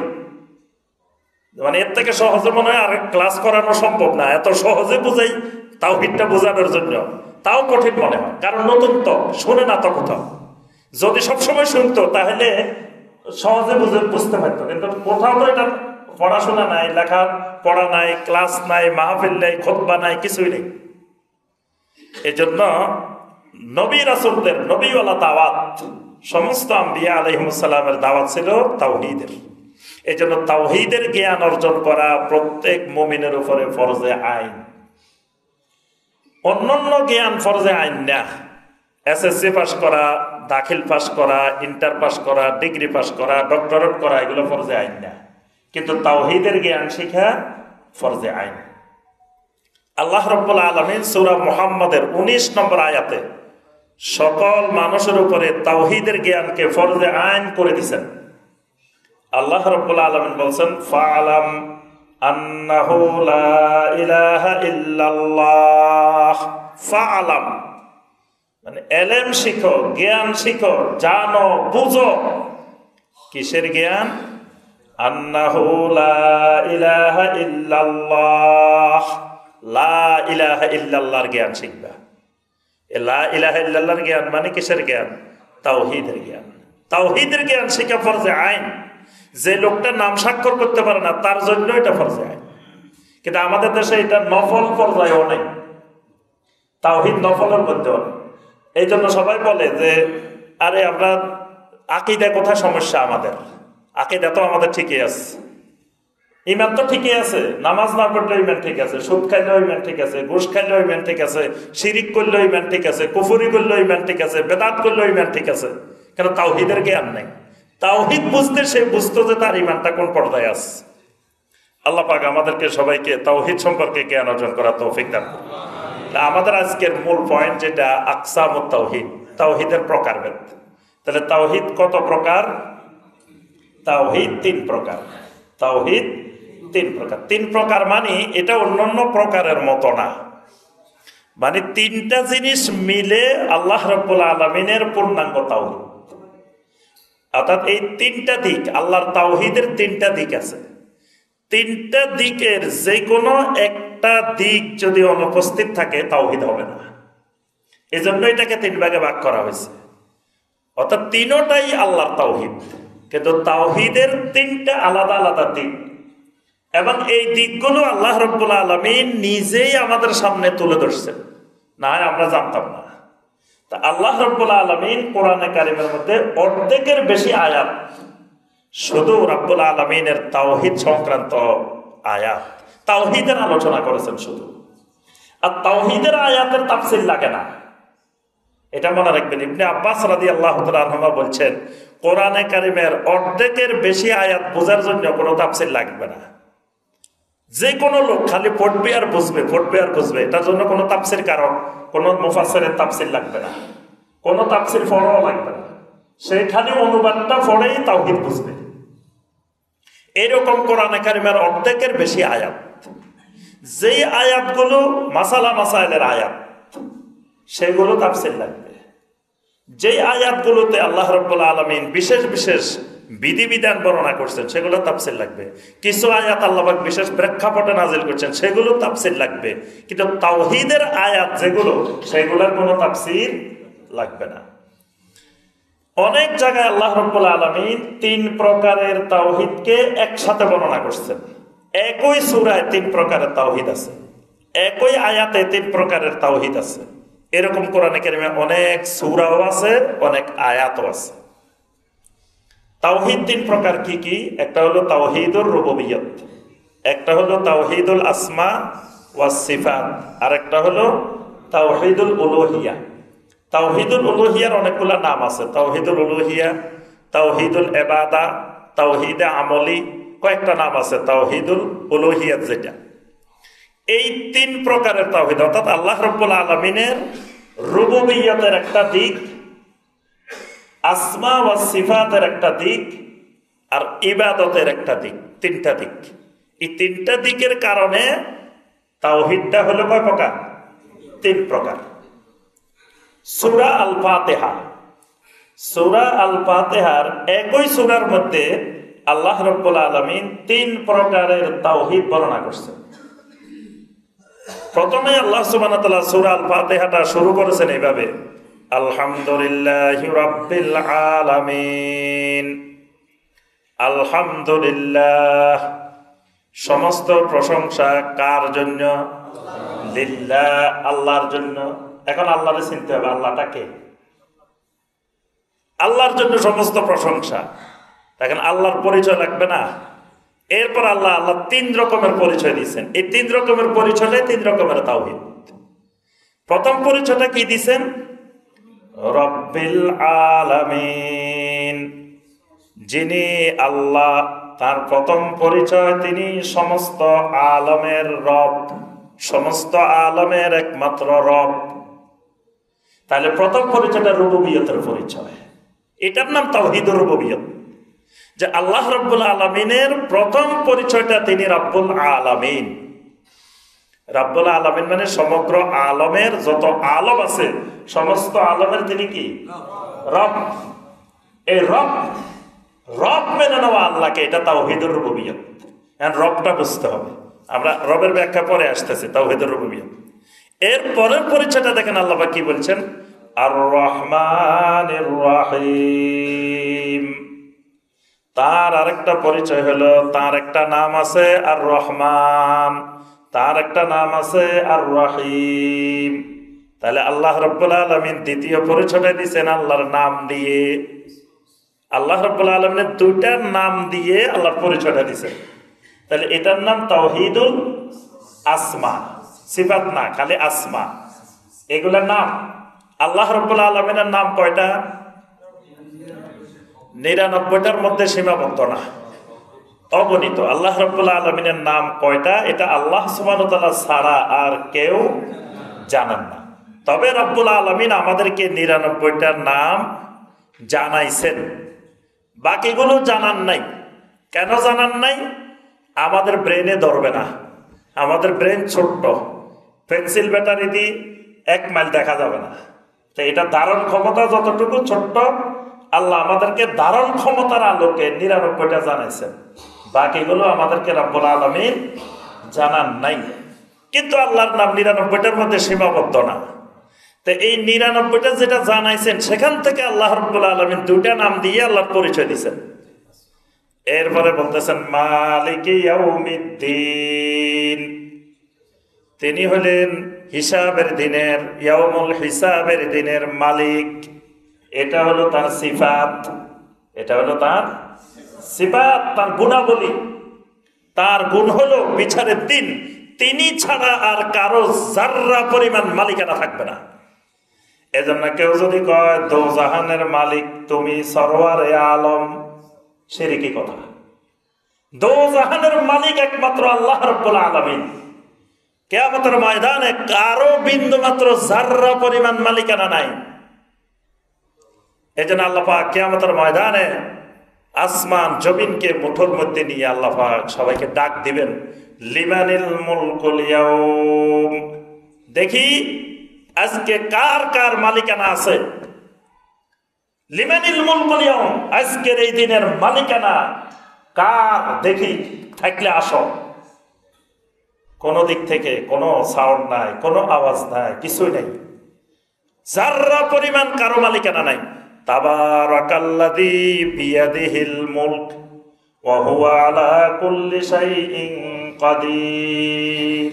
মানে এর থেকে সহজে মনে হয় আর ক্লাস করানো সম্ভব না, এত সহজে বুঝাই তাওহীদটা বোঝানোর জন্য, তাও কঠিন মনে হয়। কারণ নতুন তো শুনে না তো কোথাও, যদি সবসময় শুনতো তাহলে সহজে বুঝতে পারতো। কিন্তু কোথাও তো এটা পড়াশোনা নাই, লেখা পড়া নাই, ক্লাস নাই, মাহফিল নাই, খুতবা নাই, কিছুই নেই। এজন্য নবী রাসূলদের নবীওয়ালা দাওয়াত, সমস্ত আম্বিয়া আলাইহিমুস সালামের দাওয়াত ছিল তাওহীদের। এজন্য তাওহীদের জ্ঞান অর্জন করা প্রত্যেক মুমিনের উপরে ফরজে আইন। অন্যান্য জ্ঞান ফরজে আইন না। এসএসসি পাস করা, দাখিল পাস করা, ইন্টার পাস করা, ডিগ্রি পাস করা, ডক্টরেট করা, এগুলো ফরজে আইন না। কিন্তু তাওহীদের জ্ঞান শিখা ফরজে আইন। আল্লাহ রাব্বুল আলামিন সূরা মুহাম্মাদের 19 নম্বর আয়াতে সকল মানুষের উপরে তাওহীদের জ্ঞানকে ফরজে আইন করে দিয়েছেন। আল্লাহ রাব্বুল আলামিন বলছেন, ফাআলাম আন্নাহু লা ইলাহা ইল্লাল্লাহ। ফাআলাম মানে এলেম শিখো, জ্ঞান শিখো, জানো, বুঝো। কিসের জ্ঞান? আন্নাহু লা ইলাহা ইল্লাল্লাহ, লা ইলাহা ইল্লাল্লাহর জ্ঞান শিখবা। লা ইলাহা ইল্লাল্লাহর জ্ঞান মানে কিসের জ্ঞান? তাওহীদের জ্ঞান। তাওহীদের জ্ঞান শিখা ফরজে আইন। যে লোকটা নাম স্বাক্ষর করতে পারে না তার জন্য এটা ফরজে আইন। কিন্তু আমাদের দেশে এটা নফল পর্যায়েও নেই, তাওহীদ নফলের মধ্যেও নেই। এই জন্য সবাই বলে যে আরে আমরা আকীদা কোথায় সমস্যা? আমাদের আকীদা তো আমাদের ঠিকই আছে, ইমান তো ঠিকই আছে, নামাজ না পড়লেও ইমান ঠিক আছে, সুদ খাইলেও ইমান ঠিক আছে, ঘুষ খাইলেও ইমান ঠিক আছে, শিরিক করলেও ইমান ঠিক আছে, কুফরি করলেও ইমান ঠিক আছে, বেদাত করলেও ইমান ঠিক আছে। কেন? তাওহীদের জ্ঞান নেই। তাওহীদ বুঝতে সে বুঝতো যে তার ইমানটা কোন পর্যায়ে আছে। আল্লাহ পাক আমাদেরকে সবাইকে তাওহীদ সম্পর্কে জ্ঞান অর্জন করার তৌফিক দান করুন। আমাদের আজকের মূল পয়েন্ট যেটা আকসামুত তাওহীদ, তাওহীদের প্রকারভেদ। তাহলে তাওহীদ কত প্রকার? তাওহীদ 3 প্রকার। তাওহীদ 3 প্রকার। 3 প্রকার মানে এটা অন্যান্য প্রকারের মতো না, মানে 3টা জিনিস মিলে আল্লাহ রাব্বুল আলামিনের পূর্ণাঙ্গ তাওহীদ। অর্থাৎ এই 3টা দিক, আল্লাহর তাওহীদের 3টা দিক আছে। তিনটা দিকের যে কোনো একটা দিক যদি অনুপস্থিত থাকে তাওহীদ হবে না। এজন্য এটাকে তিন ভাগে ভাগ করা হয়েছে। অর্থাৎ তিনটাই আল্লাহর তাওহীদ, কিন্তু তাওহীদের তিনটা আলাদা আলাদা দিক, এবং এই দিকগুলো আল্লাহ রাব্বুল আলামিন নিজেই আমাদের সামনে তুলে ধরছেন, না আমরা জানতাম না। তা আল্লাহ রাব্বুল আলামিন কোরআনে কারিমের মধ্যে অর্ধেকের বেশি আয়াত শুধু রাব্বুল আলামিনের তাওহীদ সংক্রান্ত আয়াত, তাওহীদের আলোচনা করেছেন শুধু। আর তাওহীদের আয়াতের তাফসীর লাগে না, এটা মনে রাখবেন। ইবনে আব্বাস রাদিয়াল্লাহু তাআলা আনহুমা বলছেন, কোরআনে কারিমের অর্ধেকের বেশি আয়াত বোঝার জন্য কোনো তাফসীর লাগবে না। যে কোনো লোক খালি পড়বে আর বুঝবে, পড়বে আর বুঝবে, এটার জন্য কোনো তাফসীর কারণ কোনো মুফাসসিরের তাফসীর লাগবে না, কোনো তাফসীর পড়াও লাগবে না। সে খালি অনুবাদটা পড়েই তাওহীদ বুঝবে। এরকম কোরআনে কারিমের অর্ধেকের বেশি আয়াত, যেই আয়াতগুলো মাসালা মাসাইলের আয়াত, সেগুলো তাফসীর লাগবে। যেই আয়াতগুলোতে আল্লাহ রাব্বুল আলামিন বিশেষ বিশেষ বিধিবিধান বর্ণনা করছেন, সেগুলো তাফসীর লাগবে। কিছু আয়াত আল্লাহ পাক বিশেষ প্রেক্ষাপটে নাজিল করছেন, সেগুলো তাফসীর লাগবে। কিন্তু তাওহীদের আয়াত যেগুলো, সেগুলোর কোনো তাফসীর লাগবে না। অনেক জায়গায় আল্লাহ রাব্বুল আলামিন তিন প্রকারের তাওহীদকে একসাথে বর্ণনা করছেন। একই সূরায় তিন প্রকারের তাওহীদ আছে, একই আয়াতে তিন প্রকারের তাওহীদ আছে। এরকম কোরআনে কারিমে অনেক সূরাও আছে, অনেক আয়াতও আছে। তাওহীদ তিন প্রকার কি কি? একটা হলো তাওহীদুর রুবুবিয়্যাত, একটা হলো তাওহীদুল আসমা ওয়াস সিফাত, আর একটা হলো তাওহীদুল উলুহিয়া। তাওহীদুল উলুহিয়ার অনেকগুলো নাম আছে, তাওহীদুল উলুহিয়া, তাওহীদুল ইবাদা, তাওহীদে আমলি, কয়েকটা নাম আছে। তাওহীদুল উলুহিয়াত যেটা, এই তিন প্রকারের তাওহীদ, অর্থাৎ আল্লাহ রাব্বুল আলামিনের রুবুবিয়্যাতের একটা দিক, আসমা ওয়া সিফাতের একটা দিক, আর ইবাদতের একটা দিক, তিনটা দিক। এই তিনটা দিকের কারণে তাওহীদটা হলো কয় প্রকার? তিন প্রকার। সূরা আল ফাতিহা, সূরা আল ফাতিহার একই সূরার মধ্যে আল্লাহ রাব্বুল আলামিন তিন প্রকারের তাওহীদ বর্ণনা করছেন। প্রথমে আল্লাহ সুবহানাহু ওয়া তাআলা সূরা আল ফাতিহাটা শুরু করেছেন এইভাবে, আলহামদুলিল্লাহি রাব্বিল আলামিন। আলহামদুলিল্লাহ, সমস্ত প্রশংসা কার জন্য? লিল্লাহ, আল্লাহর জন্য। এখন আল্লাহরে চিনতে হবে, আল্লাহটা কে? আল্লাহর জন্য সমস্ত প্রশংসা। দেখেন আল্লাহর পরিচয় লাগবে না? এরপর আল্লাহ তিন রকমের পরিচয় দিয়েছেন। এই তিন রকমের পরিচয় তিন রকমের তাওহীদ। প্রথম পরিচয়টা কি দিয়েছেন? রব্বিল আলামিন, যিনি আল্লাহ, তার প্রথম পরিচয় তিনি সমস্ত আলমের রব, সমস্ত আলমের একমাত্র রব। তাহলে প্রথম পরিচয়টা রুবুবিয়তের পরিচয়, এটার নাম তাওহীদুর রুবুবিয়ত, যে আল্লাহ রাব্বুল আলামিনের প্রথম পরিচয়টা তিনি রাব্বুল আলামিন। রাব্বুল আলামিন মানে সমগ্র আলমের যত আলম আছে, সমস্ত আলমের তিনি কি? রব। এই রব, রব মেনে নেওয়া আল্লাহকে, এটা তাওহীদুর রুবুবিয়ত। এখন রবটা বুঝতে হবে, আমরা রবের ব্যাখ্যা পরে আসতেছি। তাওহীদুর রুবুবিয়ত এর পরের পরিচয়টা দেখেন আল্লাহ কি বলছেন, আর রহমানির রহিম। তার আরেকটা পরিচয় হলো, তার একটা নাম আছে আর রহমান, তার একটা নাম আছে আর রহিম। তাহলে আল্লাহ রাব্বুল আলামিন দ্বিতীয় পরিচয়টা দিয়েছেন আল্লাহর নাম দিয়ে। আল্লাহ রাব্বুল আলামিনের দুইটা নাম দিয়ে আল্লাহর পরিচয়টা দিয়েছেন। তাহলে এটার নাম তাওহীদুল আসমা, সিফাত না, খালি আসমা। এগুলোর নাম। আল্লাহ রাব্বুল আলামিনের নাম কয়টা? 99টার মধ্যে সীমাবদ্ধ না, অগণিত। আল্লাহ রাব্বুল আলামিনের নাম কয়টা, এটা আল্লাহ সুবহানাহু ওয়া তাআলা ছাড়া আর কেউ জানেন না। তবে রাব্বুল আলামিন আমাদেরকে 99টার নাম জানাইছেন, বাকিগুলো জানান নাই। কেন জানান নাই? আমাদের ব্রেনে ধরবে না, আমাদের ব্রেন ছোট্ট, পেন্সিল ব্যাটারি দিয়ে 1 মাইল দেখা যাবে না। তো এটা ধারণ ক্ষমতা যতটুকু ছোট্ট, আল্লাহ আমাদেরকে ধারণ ক্ষমতার আলোকে 99টা জানাইছেন। বাকিগুলো আমাদেরকে রব্বুল আলামিন জানান নাই। কিন্তু আল্লাহর নাম 99টার মধ্যে সীমাবদ্ধ না। তো এই 99টা যেটা জানাইছেন সেখান থেকে আল্লাহ রব্বুল আলামিন 2টা নাম দিয়ে আল্লাহর পরিচয় দিয়েছেন। এরপরে বলতেছেন মালিকি ইয়াউমিদ্দিন, তিনি হলেন হিসাবের দিনের, ইয়াউমুল হিসাবের দিনের মালিক। এটা হলো তার সিফাত, এটা হলো তার সিফাত, তার গুণাবলী। তার গুণ হলো বিচারের দিন তিনি ছাড়া আর কারো যাররা পরিমাণ মালিকানা থাকবে না। এজন্য কেউ যদি কয় দোজাহানের মালিক তুমি সরওয়ারে আলম, শিরকি কথা। দোজাহানের মালিক একমাত্র আল্লাহ রাব্বুল আলামিন। কিয়ামতের ময়দানে কারো বিন্দু মাত্র যাররা পরিমাণ মালিকানা নাই। এজন্য আল্লাহ পাক কিয়ামতের ময়দানে আসমান জমিনকে মুঠোর মধ্যে নিয়ে আল্লাহ পাক সবাইকে ডাক দিবেন, লিমানিল মুলকুল ইয়াউম, দেখি আজকে কার কার মালিকানা আছে। লিমানিল মুলকুল ইয়াউম, আজকের এই দিনের মালিকানা কার দেখি, থাকলে আসো। কোন দিক থেকে কোনো সাউন্ড নাই, কোনো আওয়াজ নাই, কিছুই নাই, যাররা পরিমাণ কারো মালিকানা নাই। তাবারাকাল্লাযী বিয়াদিহিল মুলক ওয়া হুয়া আলা কুল্লি শাইইন কাদির,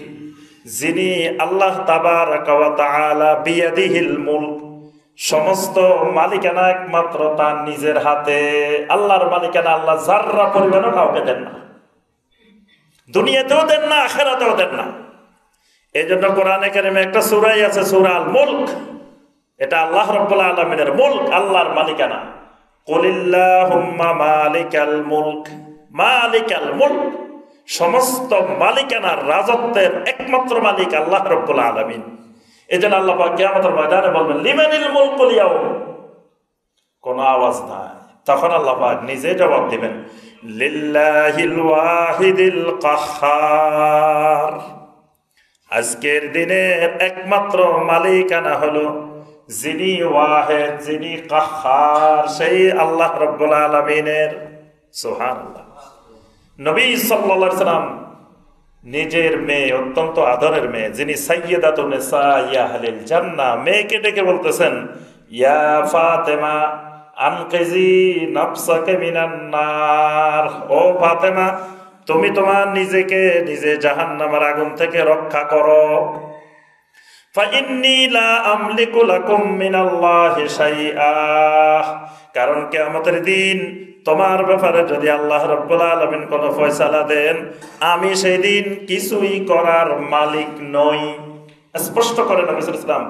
যিনি আল্লাহ তাবারাকা ওয়া তাআলা বিয়াদিহিল মুলক, সমস্ত মালিকানা একমাত্র তার নিজের হাতে। আল্লাহর মালিকানা আল্লাহ যাররা পরিমাণও কাউকে দেন না, দুনিয়াতেও দেন না, আখিরাতেও দেন না। এই জন্য কোরআনে কারিমে একটা সূরাই আছে, সূরা আল মুলক। এটা আল্লাহ রাব্বুল আলামিনের মুলক, আল্লাহর মালিকানা। কুলিল্লাহুম্মা মালিকাল মুলক, মালিকাল মুলক, সমস্ত মালিকানার রাজত্বের একমাত্র মালিক আল্লাহ রাব্বুল আলামিন। এজন্য আল্লাহ পাক কিয়ামতের ময়দানে বলবেন লিমানিল মুলকুল ইয়াউম, কোন আওয়াজ নাই। তখন আল্লাহ পাক নিজে জবাব দিবেন, লিল্লাহিল ওয়াহিদিল কাহ্হার, আজকের দিনের একমাত্র মালিকানা হলো যিনি ওয়াহিদ, যিনি কাহ্হার, সেই আল্লাহ রাব্বুল আলামিনের। সুবহানাল্লাহ। নবী সাল্লাল্লাহু আলাইহি সাল্লাম নিজের মেয়ে, অত্যন্ত আদরের মেয়ে, যিনি সাইয়্যিদাতুন নিসাই আহলিল জান্নাহ, মেয়েকে ডেকে বলতেছেন, ইয়া ফাতেমা আনকিজি নাফসাকা মিনান নার, ও ফাতেমা তুমি তোমার নিজেকে নিজে জাহান্নামের আগুন থেকে রক্ষা করো। ফাইন্নী লা আমলিকু লাকুম মিনাল্লাহি শাইআ, কারণ কিয়ামতের দিন তোমার ব্যাপারে যদি আল্লাহ রাব্বুল আলামিন কোনো ফয়সালা দেন, আমি সেই দিন কিছুই করার মালিক নই। স্পষ্ট করে নবী সাল্লাল্লাহু আলাইহি ওয়াসাল্লাম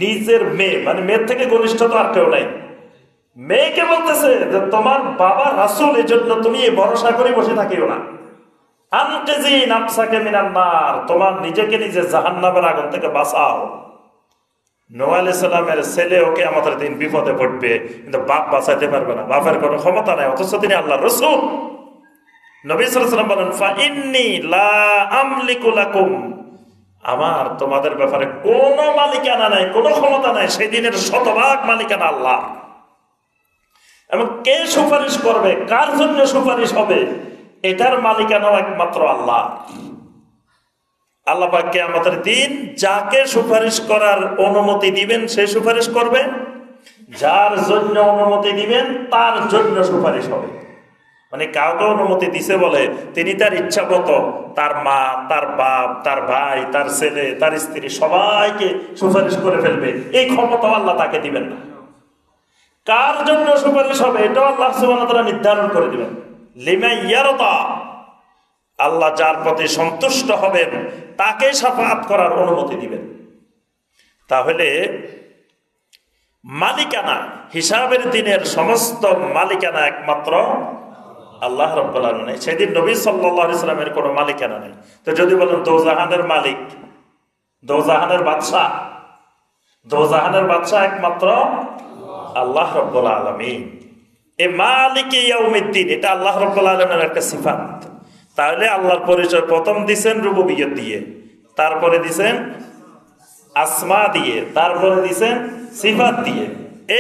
নিজের মেয়ে, মানে মেয়ের থেকে ঘনিষ্ঠ তো আর কেউ নাই, মেয়েকে বলতেছে যে তোমার বাবা রাসূল, এজন্য তুমি এই ভরসা করে বসে থাকিও না। আনকিজি নাফসাকা মিনান নার, তোমার নিজেকে নিজে জাহান্নামের আগুন থেকে বাঁচাও। নূহ আলাইহিস সালামের ছেলে ওকে আমাদের দিন বিপদে পড়বে, কিন্তু বাপ বাঁচাইতে পারবে না, বাপের কোনো ক্ষমতা নাই, অথচ তিনি আল্লাহর রাসূল। নবী সাল্লাল্লাহু আলাইহি ওয়াসাল্লাম বলেন, ফাইন্নী লা আমলিকু লাকুম, আমার তোমাদের ব্যাপারে কোনো মালিকানা নাই, কোনো ক্ষমতা নাই, সেই দিনের শতভাগ মালিকানা আল্লাহ। এবং কে সুপারিশ করবে, কার জন্য সুপারিশ হবে, এটার মালিকানাও একমাত্র আল্লাহ। আল্লাহ পাক কিয়ামতের দিন যাকে সুপারিশ করার অনুমতি দিবেন সে সুপারিশ করবে, যার জন্য অনুমতি দিবেন তার জন্য সুপারিশ হবে। মানে কাউকে অনুমতি দিছে বলে তিনি তার ইচ্ছা মতো তার মা, তার বাপ, তার ভাই, তার ছেলে, তার স্ত্রী সবাইকে সুপারিশ করে ফেলবে, এই ক্ষমতা আল্লাহ তাকে দিবেন না। কার জন্য সুপারিশ হবে এটাও আল্লাহ সুবহানাহু ওয়া তাআলা নির্ধারণ করে দিবেন। লিমান ইয়ারদা, আল্লাহ যার প্রতি সন্তুষ্ট হবেন তাকে শাফাআত করার অনুমতি দিবেন। তাহলে মালিকানা, হিসাবের দিনের সমস্ত মালিকানা একমাত্র আল্লাহ রাব্বুল আলামিন। সেদিন নবী সাল্লাল্লাহু আলাইহি সাল্লামের কোনো মালিকানা নেই। তো যদি বলেন দোজাহানের মালিক, দোজাহানের বাদশা, দোজাহানের বাদশা একমাত্র আল্লাহ রাব্বুল আলামিন। এই মালিক ইয়াউমিদ্দিন, এটা আল্লাহ রাব্বুল আলামিনের একটা সিফাত। তাহলে আল্লাহর পরিচয় প্রথম দিছেন রুবুবিয়্যত দিয়ে, তারপরে দিছেন আসমা দিয়ে, তারপরে দিছেন সিফাত দিয়ে,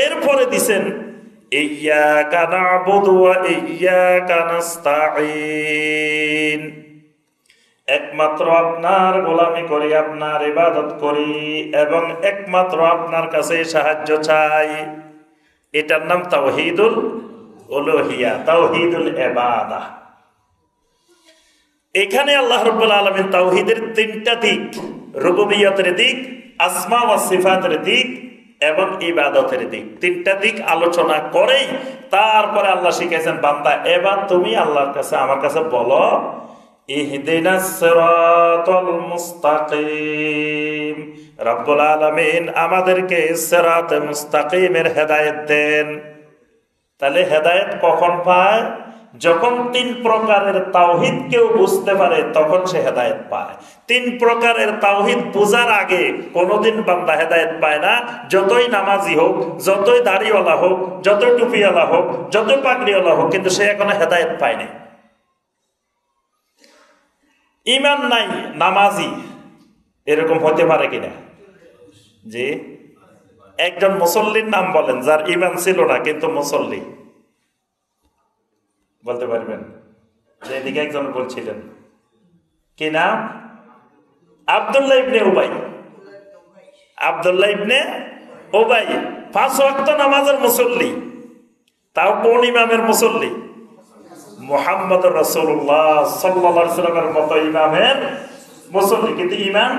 এরপরে দিছেন ইয়্যাকা না'বুদু ওয়া ইয়্যাকা নাস্তাঈন, একমাত্র আপনার গোলামি করি, আপনার ইবাদত করি এবং একমাত্র আপনার কাছে সাহায্য চাই। এটার নাম তাওহীদুল উলুহিয়া, তাওহীদুল ইবাদাহ। এখানে আল্লাহ রাব্বুল আলামিন তাওহীদের তিনটা দিক, রুবুবিয়তের দিক, আসমা ওয়া সিফাতের দিক এবং ইবাদতের দিক, তিনটা দিক আলোচনা করেই তারপরে আল্লাহ শিখাইছেন, বান্দা এবার তুমি আল্লাহর কাছে, আমার কাছে বলো, ইহদিনাস সিরাতাল মুস্তাকিম। রব্বুল আলামিন আমাদেরকে সিরাতে মুস্তাকিমের হেদায়েত দেন। তাহলে হেদায়েত কখন পায়? যখন তিন প্রকারের তাওহীদ কেউ বুঝতে পারে তখন সে হেদায়েত পায়। তিন প্রকারের তাওহীদ বোঝার আগে কোনোদিন বান্দা হেদায়েত পায় না। যতই নামাজি হোক, যতই দাড়িওয়ালা হোক, যতই টুপিওয়ালা হোক, যতই পাগড়িওয়ালা হোক, কিন্তু সে এখনো হেদায়েত পায় না। ঈমান নাই, নামাজি, এরকম হতে পারে কিনা? জি, একজন মুসল্লির নাম বলেন যার ঈমান ছিল না কিন্তু মুসল্লি, বলতে পারবেন? এদিকে একজন বলছিলেন, কি নাম? আব্দুল্লাহ ইবনে উবাই। আব্দুল্লাহ ইবনে উবাই 5 ওয়াক্ত নামাজের মুসল্লি, তাও কোন ইমামের মুসল্লি? মুহাম্মদ রাসূলুল্লাহ সাল্লাল্লাহু আলাইহি ওয়াসাল্লামের মতো ইমামের মুসল্লি, কিন্তু ঈমান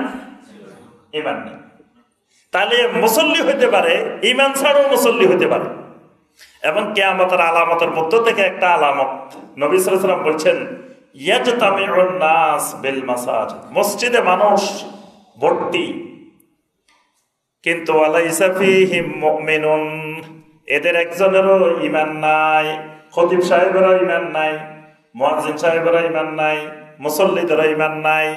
নেই। তাহলে মুসল্লি হতে পারে, ঈমান ছাড়াও মুসল্লি হতে পারে। এবং কিয়ামতের আলামতের মধ্য থেকে একটা আলামত নবী সাল্লাল্লাহু আলাইহি ওয়াসাল্লাম বলছেন, ইয়াজতামিউন নাস বিল মাসাজিদ, মসজিদে মানুষ ভর্তি, কিন্তু ওয়ালাইসা ফীহিম মুমিনুন, এদের একজনেরও ঈমান নাই। খতিব সাহেবেরও ঈমান নাই, মুয়াজ্জিন সাহেবেরও ঈমান নাই, মুসল্লিদেরও ঈমান নাই।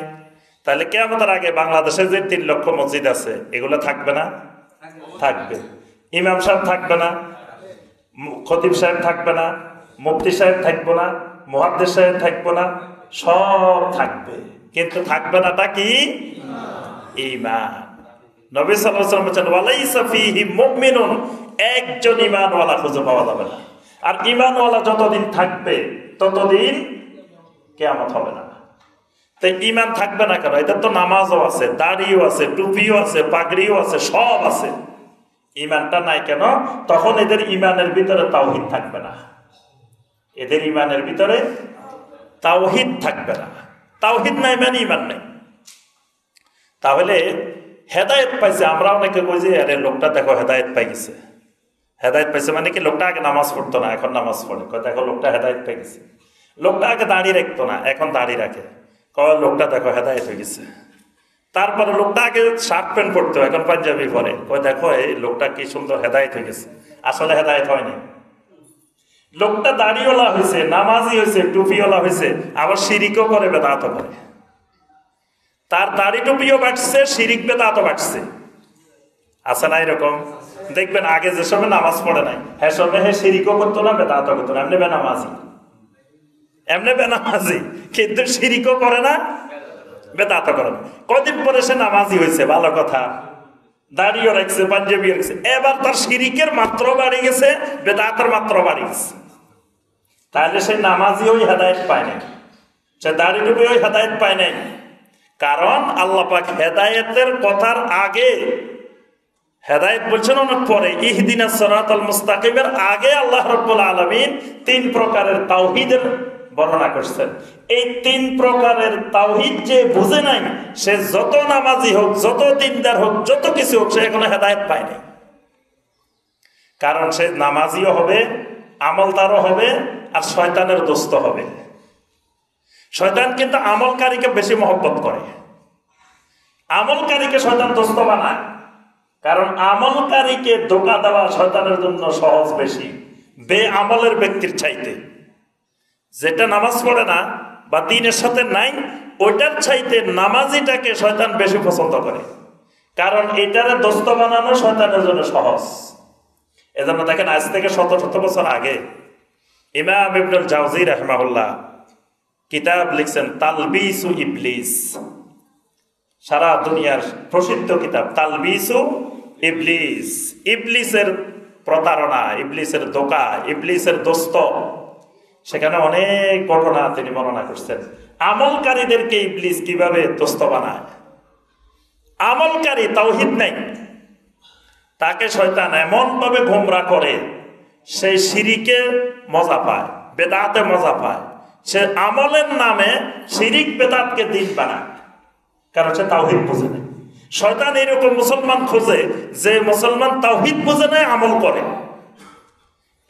তাহলে কিয়ামতের আগে বাংলাদেশে যে 3 লক্ষ মসজিদ আছে, এগুলো থাকবে না? থাকবে। ইমাম সাহেব থাকবে না, খতিব সাহেব থাকবে না, মুফতি সাহেব থাকবে না, মুহাদ্দিস সাহেব থাকবে না, সব থাকবে, কিন্তু থাকবে নাটা কি? ঈমান। নবী সাল্লাল্লাহু আলাইহি ওয়াসাল্লাম বলেন, ওয়ালাইসা ফীহিম মুমিনুন, একজন ঈমানওয়ালা খুঁজে পাওয়া যাবে না। আর ঈমানওয়ালা যতদিন থাকবে ততদিন কিয়ামত হবে না। তাই ঈমান থাকবে না কেন? এদের তো নামাজও আছে, দাড়িও আছে, টুপিও আছে, পাগড়িও আছে, সব আছে। ঈমানটা নাই কেন? তখন এদের ঈমানের ভিতরে তাওহীদ থাকবে না। এদের ঈমানের ভিতরে তাওহীদ থাকবে না। তাওহীদ নাই মানে ঈমান নাই। তাহলে হেদায়েত পাইছে, আমরা অনেকে কই যে আরে লোকটা দেখো হেদায়েত পাই গেছে। হেদায়েত পাইছে মানে কি? লোকটা আগে নামাজ পড়তো না, এখন নামাজ পড়ে। দেখো লোকটা হেদায়েত পেয়ে গেছে। লোকটা আগে দাড়ি রাখতো না, এখন দাড়ি রাখে। লোকটা দেখো হেদায়েত হয়ে গেছে। তারপরে লোকটা আগে শার্ট প্যান্ট পরতো, এখন পাঞ্জাবি পরে। দেখো এই লোকটা কি সুন্দর হেদায়েত হয়ে গেছে। আসলে হেদায়েত হয়নি। লোকটা দাড়িওয়ালা হয়েছে, নামাজি হয়েছে, টুপিওয়ালা হয়েছে, আবার শিরিকও করে, বেদাতও করে। তার দাড়ি টুপিও বাড়ছে, শিরিক বেদাতও বাড়ছে। আছে না এরকম? দেখবেন আগে যে সময় নামাজ পড়ে নাই, হ্যাঁ সময় হ্যাঁ শিরিকও করতো না, বেদাতও করতো না, এমনি বেনামাজি, কিন্তু শিরিকও করে না, বেদাতও করে না। কদিন পরে সে নামাজি হয়েছে, ভালো কথা, দাড়িও রাখছে, পাঞ্জাবিও রাখছে, এবার তার শিরিকের মাত্রা বাড়ি গেছে, বেদাতের মাত্রা বাড়ি গেছে। তাহলে সে নামাজি ওই হেদায়েত পায় নাই, সে দাড়ি টুপি ওই হেদায়েত পায় নাই। কারণ আল্লাহ পাক হেদায়েতের কথার আগে, হেদায়েত বলছেন অনেক পরে, ইহদিনাস সিরাতাল মুস্তাকিমের আগে আল্লাহ রাব্বুল আলামিন 3 প্রকারের তাওহীদের বর্ণনা করছেন। এই 3 প্রকারের তাওহীদ যে বুঝে নাই, সে যত নামাজি হোক, যত দিনদার হোক, যত কিছু হোক, সে এখনো হেদায়েত পায় নাই। কারণ সে নামাজিও হবে, আমলদারও হবে, আর শয়তানের দোস্ত হবে। শয়তান কিন্তু আমলকারীকে বেশি মহব্বত করে, আমলকারীকে শয়তান দোস্ত বানায়। কারণ আমলকারীকে ধোঁকা দেওয়া শয়তানের জন্য সহজ বেশি, বেআমলের ব্যক্তির চাইতে। যেটা নামাজ পড়ে না বা দ্বীনের সাথে নাই, ওইটার চাইতে নামাজিটাকে শয়তান বেশি পছন্দ করে। কারণ এটারে দোস্ত বানানো শয়তানের জন্য সহজ। এজন্য দেখেন, আজ থেকে শত শত বছর আগে ইমাম ইবনুল জাওজি রাহিমাহুল্লাহ কিতাব লিখছেন, তালবিসু ইবলিস। সারা দুনিয়ার প্রসিদ্ধ কিতাব, তালবিসু ইবলিস। ইবলিসের প্রতারণা, ইবলিসের ধোঁকা, ইবলিসের দোস্ত, সেখানে অনেক ঘটনা তিনি বর্ণনা করছেন। আমলকারীদেরকে ইবলিস কিভাবে দোস্ত বানায়। আমলকারী তাওহীদ নাই, তাকে শয়তান এমন ভাবে গোমরা করে, সে শিরিকে মজা পায়, বেদাতে মজা পায়, সে আমলের নামে শিরিক বেদাতকে দিন বানায়, কারণ সে তাওহীদ বুঝে নেই। শয়তান এরকম মুসলমান খোঁজে যে মুসলমান তাওহীদ বুঝে নেয়, আমল করে।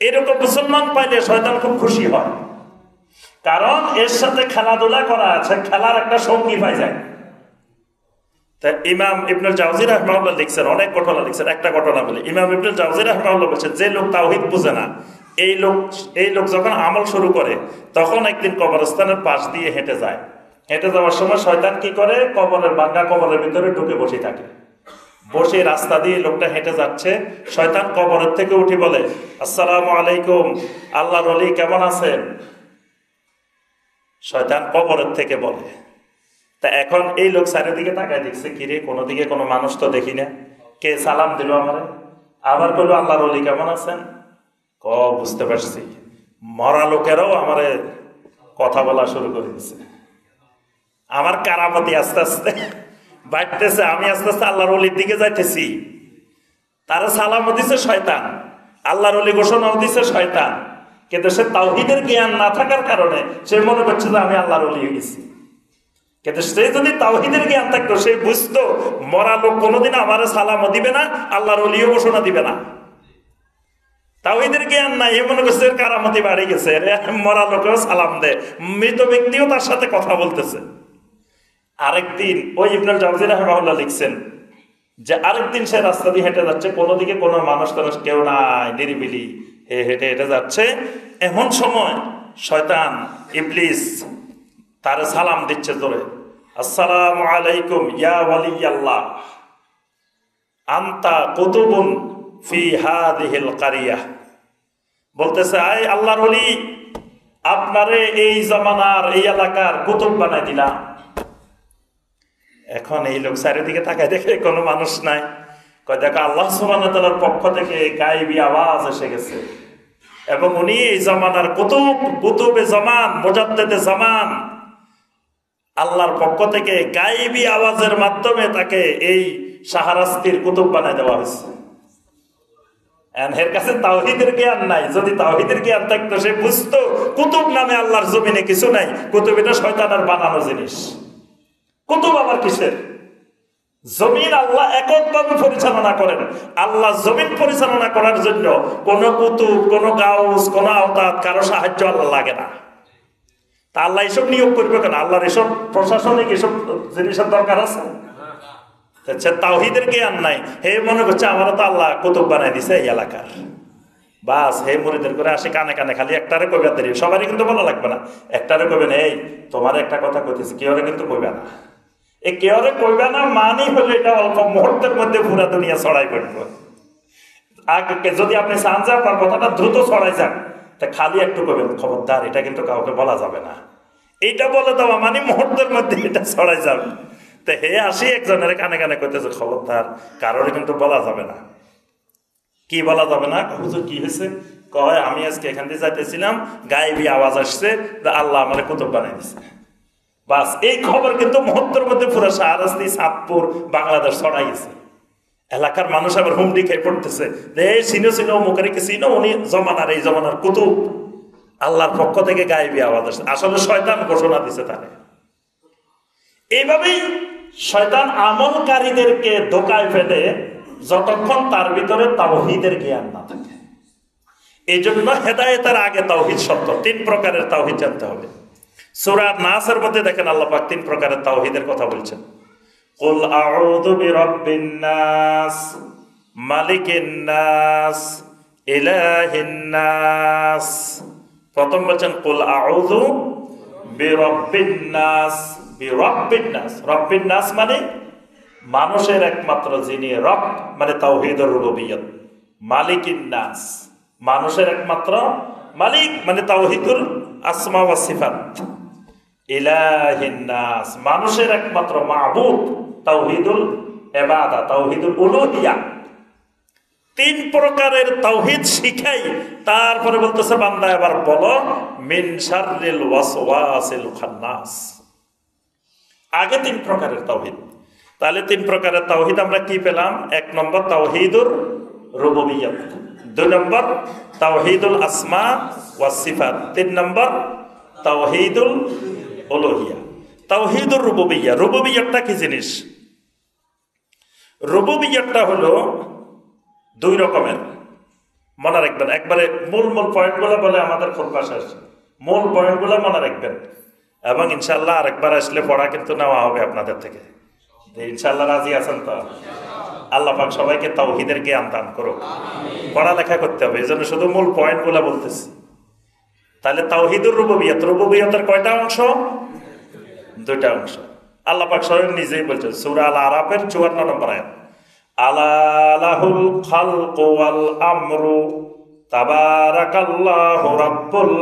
এরকম মুসলমান পাইলে শয়তান খুব খুশি হয়, কারণ এর সাথে খেলাধুলা করা আছে, খেলার একটা সঙ্গী পাই যায়। ইমাম ইবনুল জাওজি রাহমাহুল্লাহ লিখছেন, অনেক ঘটনা লিখছেন, একটা ঘটনা বলি। ইমাম ইবনুল জাওজি রাহমাহুল্লাহ বলছেন, যে লোক তাওহীদ বুঝে না, এই লোক যখন আমল শুরু করে, তখন একদিন কবরস্থানের পাশ দিয়ে হেঁটে যায়। হেঁটে যাওয়ার সময় শয়তান কি করে, কবরের ভাঙা কবরের ভিতরে ঢুকে বসে থাকে। বসে রাস্তা দিয়ে লোকটা হেঁটে যাচ্ছে, শয়তান কবরের থেকে উঠে বলে, আসসালামু আলাইকুম, আল্লাহর ওলি কেমন আছেন? শয়তান কবরের থেকে বলে। তা এখন এই লোক চারিদিকে তাকায় দেখছে, কিরে কোনো দিকে কোনো মানুষ তো দেখি না, কে সালাম দিল আমারে? আবার বললো, আল্লাহর ওলি কেমন আছেন? বুঝতে পারছি, মরা লোকেরাও আমারে কথা বলা শুরু করে দিচ্ছে, আমার কারামতি আস্তে আস্তে বাড়তেছে, আমি আস্তে আস্তে আল্লাহর ওলির দিকে যাইতেছি। তারা সালামও দিছে শয়তান, আল্লাহর ওলি ঘোষণাও দিছে শয়তান, কিন্তু সে তাওহীদের জ্ঞান না থাকার কারণে সে মনে করছে যে আমি আল্লাহর ওলি হয়ে গেছি। কিন্তু সে যদি তাওহীদের জ্ঞান থাকতো, সে বুঝতো মরা লোক কোনোদিন আমার সালামও দিবে না, আল্লাহর ওলিও ঘোষণা দিবে না। তাওহীদের জ্ঞান নাই, এ মনে করছে কারামতি বাড়ি গেছে, মরা লোকেও সালাম দেয়, মৃত ব্যক্তিও তার সাথে কথা বলতেছে। আরেকদিন ওই ইবনুল জাওজি রাহিমাহুল্লাহ লিখছেন যে আরেকদিন সে রাস্তা দিয়ে হেঁটে যাচ্ছে, কোনো দিকে কোনো মানুষ টানুষ কেউ নাই, নিরিবিলি হেঁটে হেঁটে যাচ্ছে। এমন সময় শয়তান ইবলিস তার সালাম দিচ্ছে জোরে, আসসালামু আলাইকুম ইয়া ওয়ালিয়াল্লাহ, আনতা কুতুবুন ফি হাযিহিল কারিয়াহ। বলতেছে, আয় আল্লাহর ওলি, আপনারে এই জামানার এই এলাকার কুতুব বানাই দিলাম। এখন এই লোক চারিদিকে তাকায় দেখে কোনো মানুষ নাই, কয় দেখো আল্লাহ সুবহানাহু ওয়া তাআলার পক্ষ থেকে গায়েবী আওয়াজ এসে গেছে, এবং উনি এই জামানার কুতুবে জামান, মুজাদ্দিদে জামান, আল্লাহর পক্ষ থেকে গায়েবী আওয়াজের মাধ্যমে তাকে এই শাহরাস্তির কুতুব বানাই দেওয়া হয়েছে। এর কাছে তাওহীদের জ্ঞান নাই, যদি তাওহীদের জ্ঞান থাকতো সে বুঝতো কুতুব নামে আল্লাহর জমিনে কিছু নাই, কুতুব এটা শয়তানের বানানো জিনিস। কুতুব আবার কিসের? জমিন আল্লাহ এককভাবে পরিচালনা করেন। আল্লাহ জমিন পরিচালনা করার জন্য কোন কুতুব, কোন গাউস, কোন আওতাত, কারো সাহায্য আল্লাহ লাগে না। তা আল্লাহ এসব নিয়োগ করবে কেন? আল্লাহর এসব প্রশাসনিক এসব জিনিসের দরকার আছে? তাওহীদের জ্ঞান নাই, হে মনে করছে আমারও তো আল্লাহ কুতুব বানাই দিছে এই এলাকার, বাস হে মুরিদের করে আসে কানে কানে খালি একটারে কইবা দেরি, সবারই কিন্তু বলা লাগবে না, একটারে কইবেন, এই তোমার একটা কথা কইতেছি, কেউরে কিন্তু কইবা না। এই কেউরে কইবা না মানি হলে এটা অল্প মুহূর্তের মধ্যে পুরা দুনিয়া ছড়াই পড়বে। আগে যদি আপনি চান যে আপনার কথাটা দ্রুত ছড়াই যান, তা খালি একটু কইবেন, খবরদার এটা কিন্তু কাউকে বলা যাবে না। এইটা বলে দেওয়া মানে মুহূর্তের মধ্যে এটা ছড়াই যাবে। তো হে আসি একজনের কানে কানে কইতেছে, খবরদার কারোর কিন্তু বলা যাবে না। কি বলা যাবে না? হুজুর কি হয়েছে? কয় আমি আজকে এখান দিয়ে যাইতেছিলাম, গায়েবী আওয়াজ আসছে, আল্লাহ আমার কুতুব বানাই দিচ্ছে। বাস এই খবর কিন্তু মুহূর্তের মধ্যে পুরো শাহরাস্তি, চাঁদপুর, বাংলাদেশ ছড়াই গেছে। এলাকার মানুষ আবার হুমড়ি খেয়ে পড়তেছে, চিনো মুখারিকে চিনো, উনি জমানার এই জমানার কুতুব, আল্লাহর পক্ষ থেকে গায়েবী আওয়াজ আসছে। আসলে শয়তান ঘোষণা দিছে তারে। এইভাবেই শয়তান আমলকারীদেরকে ধোঁকায় ফেলে যতক্ষণ তার ভিতরে তাওহীদের জ্ঞান না থাকে। এই জন্য হেদায়েতের আগে তাওহীদ শর্ত। 3 প্রকারের তাওহীদ জানতে হবে। সূরা নাসের মধ্যে দেখেন আল্লাহ পাক 3 প্রকারের তাওহীদের কথা বলছেন। কুল আউযু বিরাব্বিন নাস, মালিকিন নাস, ইলাহিন নাস। প্রথম বলছেন কুল আউযু বিরাব্বিন নাস, বিরাব্বিন নাস। রব্বিন নাস মানে মানুষের একমাত্র যিনি রব, মানে তাওহীদুর রুবুবিয়্যাত। মালিকিন নাস, মানুষের একমাত্র মালিক, মানে তাওহীদুল আসমা ওয়াস সিফাত। ইলাহিন নাস, মানুষের একমাত্র মাবুদ, তাওহীদুল ইবাদা, তাওহীদুল উলুহিয়া। তিন প্রকারের তাওহীদ শিখাই, তারপরে বলতেছে বান্দা এবার বলো মিন শাররিল ওয়াসওয়াসিল খান্নাস। আগে তিন প্রকারের তাওহীদ। তাহলে তিন প্রকারের তাওহীদ আমরা কি পেলাম? এক নম্বর তাওহীদুর রুবুবিয়্যাত, দুই নম্বর তাওহীদুল আসমা ওয়াস সিফাত, তিন নম্বর তাওহীদুল উলুহিয়া। তাওহীদুর রুবুবিয়্যা, রুবুবিয়্যাতটা কি জিনিস? রুবুবিয়্যাতটা হলো দুই রকমের, মনে রাখবেন। একবারে মূল পয়েন্টগুলো বলে আমাদের খুতবা শেষ, মূল পয়েন্টগুলো মনে রাখবেন এবং ইনশাআল্লাহ আরেকবার আসলে পড়া কিন্তু নেওয়া হবে আপনাদের থেকে। ইনশাআল্লাহ রাজি আছেন তো? আল্লাহ পাক সবাইকে তাওহীদের জ্ঞান দান করুক। পড়ালেখা করতে হবে, এই জন্য শুধু মূল পয়েন্টগুলো বলতেছি। তাহলে তাওহীদুর রুবুবিয়্যাত, রুবুবিয়্যাতের কয়টা অংশ? দুইটা অংশ। আল্লাহ পাক স্বয়ং নিজেই বলছেন সূরা আল আরাফের 54 নম্বর আয়াত, আলা লাহুল খালকু ওয়াল আমরু তাবারাকাল্লাহু রাব্বুল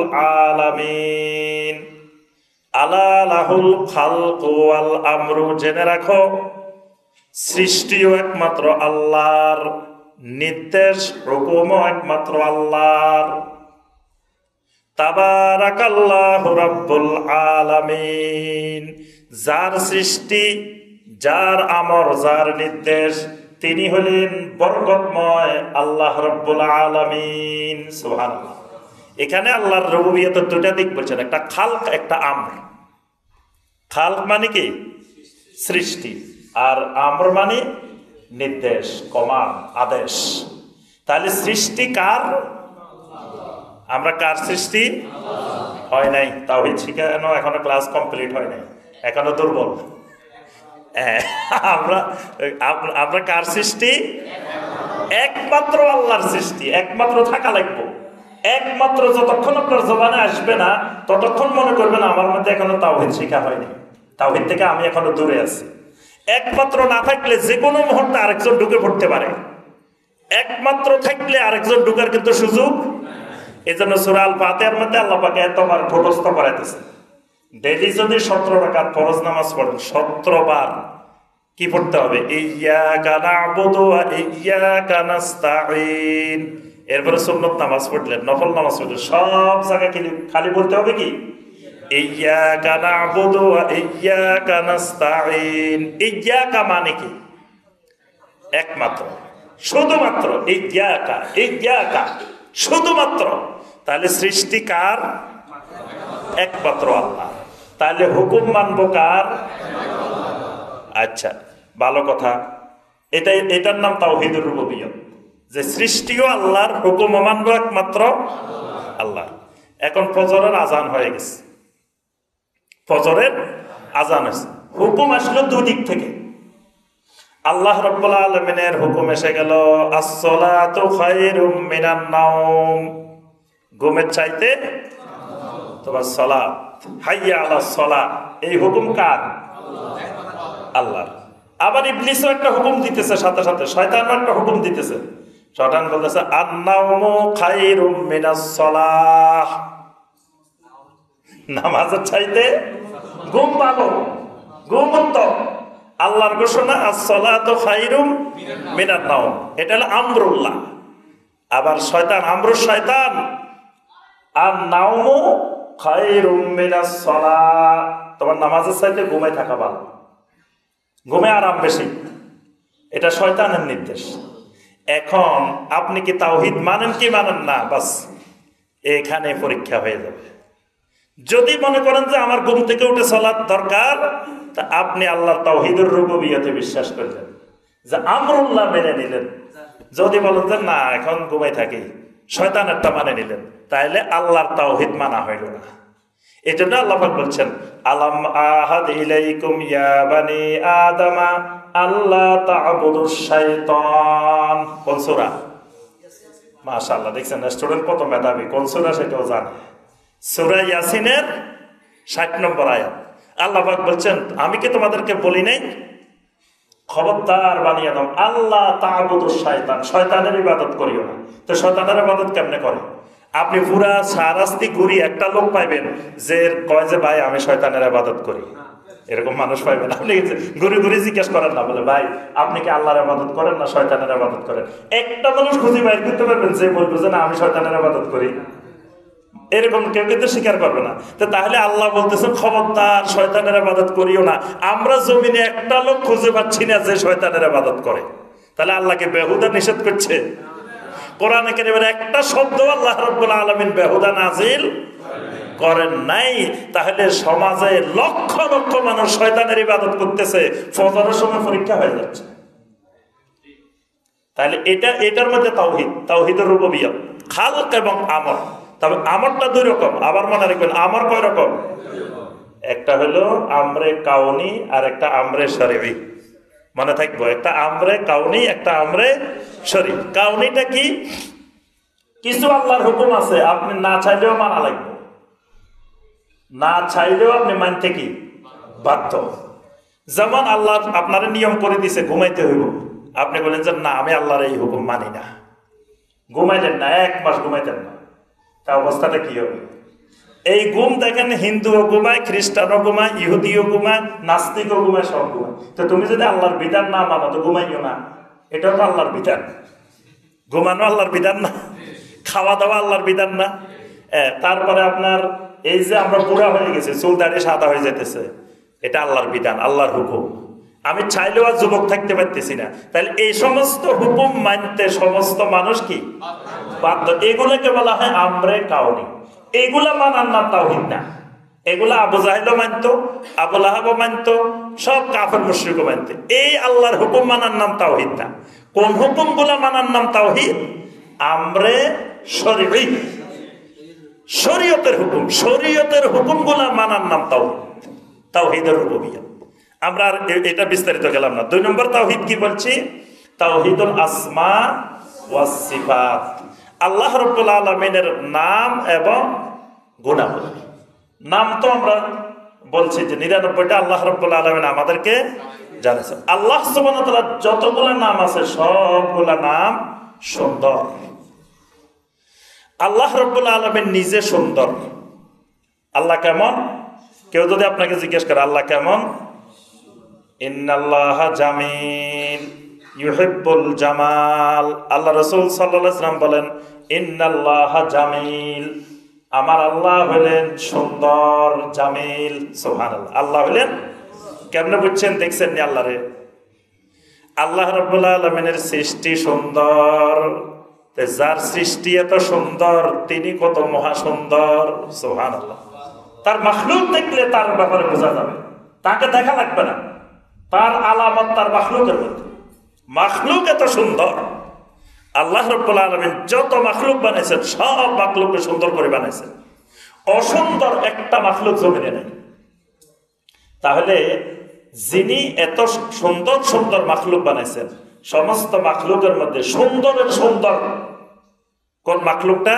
আলামিন। আলা লাহুল খালকু ওয়াল আমরু, জেনে রাখো সৃষ্টিও একমাত্র আল্লাহর, নির্দেশ হুকুমও একমাত্র আল্লাহর। তাবারাকাল্লাহু রাব্বুল আলামিন, যার সৃষ্টি, যার আমর, যার নির্দেশ, তিনি হলেন বরকতময় আল্লাহ রাব্বুল আলামিন। সুবহানাল্লাহ। এখানে আল্লাহর রুবুবিয়তের দুটা দিক বলছেন, একটা খালক, একটা আমর। খালক মানে কি? সৃষ্টি, আর আমর মানে নির্দেশ, কমান্ড, আদেশ। তাহলে সৃষ্টি কার? আমরা কার সৃষ্টি? হয় নাই, তাওহীদ শিখানো এখনো ক্লাস কমপ্লিট হয় নাই, এখনো দুর্বল। আমরা কার সৃষ্টি? একমাত্র আল্লাহর সৃষ্টি। একমাত্র থাকা লাগবে, একমাত্র যতক্ষণ আপনার জবানে আসবে না ততক্ষণ মনে করবেন আমার মধ্যে এখনো তাওহীদ শিখা হয়নি, তাওহীদ থেকে আমি এখনো দূরে আছি। একমাত্র না থাকলে যে কোনো মুহূর্তে আরেকজন ঢুকে পড়তে পারে, একমাত্র থাকলে আরেকজন ঢুকার কিন্তু সুযোগ। এই জন্য সূরা আল ফাতিহার মধ্যে আল্লাহ পাক এতবার মুখস্থ করাইতেছে। ডেইলি যদি 17 রাকাত ফরজ নামাজ পড়েন, 17 বার কি পড়তে হবে? ইয়্যাকা না'বুদু ওয়া ইয়্যাকা নাস্তাঈন। এরপরে সুন্নত নামাজ পড়লেন, নফল নামাজ পড়লেন, সব জায়গায় খালি বলতে হবে কি? ইয়্যাকা না'বুদু ওয়া ইয়্যাকা নাস্তাঈন। ইয়্যাকা মানে কি? একমাত্র, শুধুমাত্র। ইয়্যাকা, ইয়্যাকা, শুধুমাত্র। তাহলে সৃষ্টি কার? একমাত্র আল্লাহ। তাহলে হুকুম মানবো কার? আচ্ছা, ভালো কথা। এটার নাম তাওহীদুর রুবুবিয়্যাত, যে সৃষ্টিও আল্লাহর, হুকুমও মানবো একমাত্র আল্লাহ। এখন ফজরের আজান হয়ে গেছে, ফজরের আজান হয়েছে, হুকুম আসলো দুদিক থেকে। আল্লাহ রাব্বুল আলামিনের হুকুম এসে গেল, আস-সালাতু খায়রুম মিনান নাওম, ঘুমের চাইতে তোমার সালাত, হাইয়া আলাস সালাত, এই হুকুম কার? আল্লাহ। আবার ইবলিসও একটা হুকুম দিতেছে, সাথে সাথে শয়তানও একটা হুকুম দিতেছে। শয়তান বলতেছে আন-নাওমু খায়রুম মিনাস সালাহ, নামাজের চাইতে ঘুম ভালো, ঘুম উত্তম। আল্লাহর ঘোষণা আস-সালাতু খায়রুম মিনান নাওম, এটা হলো আমরুল্লাহ। আবার শয়তান, আমরুশ শয়তান, আন-নাওমু খায়রুম মিনাস সালাহ, তোমার নামাজের চাইতে ঘুমাই থাকা ভালো, ঘুমে আরাম বেশি। এটা শয়তানের নির্দেশ। এখন আপনি কি তাওহীদ মানেন কি মানেন না? বাস এখানে পরীক্ষা হয়ে যাবে। যদি মনে করেন যে আমার ঘুম থেকে উঠে সালাত দরকার, তা আপনি আল্লাহর তাওহীদুর রুবুবিয়্যাতে বিশ্বাস করলেন, যে আমরুল্লাহ মেনে নিলেন। যদি বলেন যে না এখন ঘুমাই থাকি, শয়তানেরটা মানে নিলেন, তাহলে আল্লাহর তাওহীদ মানা হইল না। এই জন্য আল্লাহ পাক বলছেন আলাম আহাদ ইলাইকুম ইয়া বানি আদামা আল্লাহ তা'বুদুশ শাইতান। কোন সূরা? মাশাআল্লাহ, দেখছেন স্টুডেন্ট কত মেধাবী, কোন সূরা সেটাও জানে। সূরা ইয়াসিনের 60 নম্বর আয়াত। আল্লাহ পাক বলছেন আমি কি তোমাদেরকে বলি নাই, খবরদার বানিয়ে দাও আল্লাহ তা'বুদুশ শাইতান, শয়তানের ইবাদত করিও না। তো শয়তানের ইবাদত কেমনে করে? আপনি পুরা সারাস্তি ঘুরি একটা লোক পাইবেন যে কয় যে ভাই আমি শয়তানের ইবাদত করি, এরকম মানুষ পাইবেন। আপনি ঘুরে ঘুরে জিজ্ঞেস করেন না, বলে ভাই আপনি কি আল্লাহর ইবাদত করেন না শয়তানের ইবাদত করেন? একটা মানুষ খুঁজে বাইর করতে পারবেন যে বলবে যে না আমি শয়তানের ইবাদত করি? এরকম কেউ কিন্তু স্বীকার করবে না। তো তাহলে আল্লাহ বলতেছেন খবরদার শয়তানের ইবাদত করিও না। আমরা জমিনে একটা লোক খুঁজে পাচ্ছি না যে শয়তানের ইবাদত করে। তাহলে আল্লাহকে বেহুদা নিষেধ করছে? কোরআনে কারীমের একটা শব্দ আল্লাহ রাব্বুল আলামিন বেহুদা নাজিল করেন নাই। তাহলে সমাজে লক্ষ লক্ষ মানুষ শয়তানের ইবাদত করতেছে, ফজরের সময় পরীক্ষা হয়ে যাচ্ছে। তাহলে এটার মধ্যে তাওহীদের রুবুবিয়্যাত, খালক এবং আমর। তবে আমরটা দুই রকম, আবার মনে রাখবেন আমর কয় রকম? একটা হলো আমরে কাউনি আর একটা আমরে শরঈ। মনে থাকবো, একটা আমরে কাউনি একটা আমরে শরঈ। কাউনিটা কি? কিছু আল্লাহর হুকুম আছে আপনি না চাইলেও মানা লাগবে, না চাইলেও আপনি মানতে কি বাধ্য। যেমন আল্লাহ আপনার নিয়ম করে দিছে ঘুমাইতে হইব, আপনি বলেন যে না আমি আল্লাহর এই হুকুম মানি না, ঘুমাইলেন না, 1 মাস ঘুমাইতেন না, তা অবস্থাটা কি হবে? এই ঘুম দেখেন হিন্দুও ঘুমায়, খ্রিস্টানও ঘুমায়, ইহুদিও ঘুমায়, নাস্তিকও ঘুমায়, সব ঘুমায়। তো তুমি যদি আল্লাহর বিধান না মানো তো ঘুমাইও না, এটাও তো আল্লাহর বিধান। ঘুমানো আল্লাহর বিধান না? খাওয়া দাওয়া আল্লাহর বিধান না? তারপরে আপনার এই যে আমরা বুড়া হয়ে গেছি, চুল দাড়ি সাদা হয়ে যেতেছে, এটা আল্লাহর বিধান, আল্লাহর হুকুম। আমি চাইলেও আর যুবক থাকতে পারতেছি না। তাহলে এই সমস্ত হুকুম মানতে সমস্ত মানুষ কি বাধ্য। এগুলোকে বলা হয় আমরে কাউনি। এগুলা মানার নাম তাওহীদ না। এগুলা আবু জাহেলও মানতো, আবু লাহাবও মানতো, সব কাফের মুশরিকও মানতো। এই আল্লাহর হুকুম মানার নাম তাওহীদ না। কোন হুকুমগুলা মানার নাম তাওহীদ? আমরে শরঈ, শরীয়তের হুকুম, শরীয়তের হুকুমগুলা মানার নাম তাওহীদ, তাওহীদের রুবুবিয়্যাত। আমরা আর এটা বিস্তারিত গেলাম না। 2 নম্বর তাওহীদ কি বলছি? তাওহীদুল আসমা ওয়াস সিফাত। আল্লাহ রাব্বুল আলামিনের নাম এবং গুণাবলী। নাম তো আমরা বলছি যে 99টা আল্লাহ রাব্বুল আলামিন আমাদেরকে জানাচ্ছেন। আল্লাহ সুবহানাহু ওয়া তাআলার যতগুলো নাম আছে সবগুলা নাম সুন্দর। আল্লাহ রাব্বুল আলামিন নিজে সুন্দর। আল্লাহ কেমন? কেউ যদি আপনাকে জিজ্ঞেস করে আল্লাহ কেমন, ইন্নাল্লাহা জামিল ইউহিব্বুল জামাল। আল্লাহ রাসূল সাল্লাল্লাহু আলাইহি ওয়াসাল্লাম বলেন ইন্নাল্লাহা জামিল, আমার আল্লাহ হলেন সুন্দর, জামিল। সুবহানাল্লাহ। আল্লাহ হলেন, কেমনে বুঝছেন? দেখছেন নি আল্লাহরে? আল্লাহ রাব্বুল আলামিনের সৃষ্টি সুন্দর। যার সৃষ্টি এত সুন্দর তিনি কত মহা সুন্দর। সুবহানাল্লাহ। তার মাখলুক দেখলে তার ব্যাপারে বোঝা যাবে, তাকে দেখা লাগবে না, তার আলামত তার মাখলুকের মধ্যে। মাখলুক এত সুন্দর। আল্লাহ রাব্বুল আলামিন যত মাখলুক বানাইছেন সব মাখলুককে সুন্দর করে বানাইছেন, অসুন্দর একটা মাখলুক জমিনে নেই। তাহলে যিনি এত সুন্দর সুন্দর মাখলুক বানাইছেন, সমস্ত মাখলুকের মধ্যে সুন্দরের সুন্দর কোন মাখলুকটা?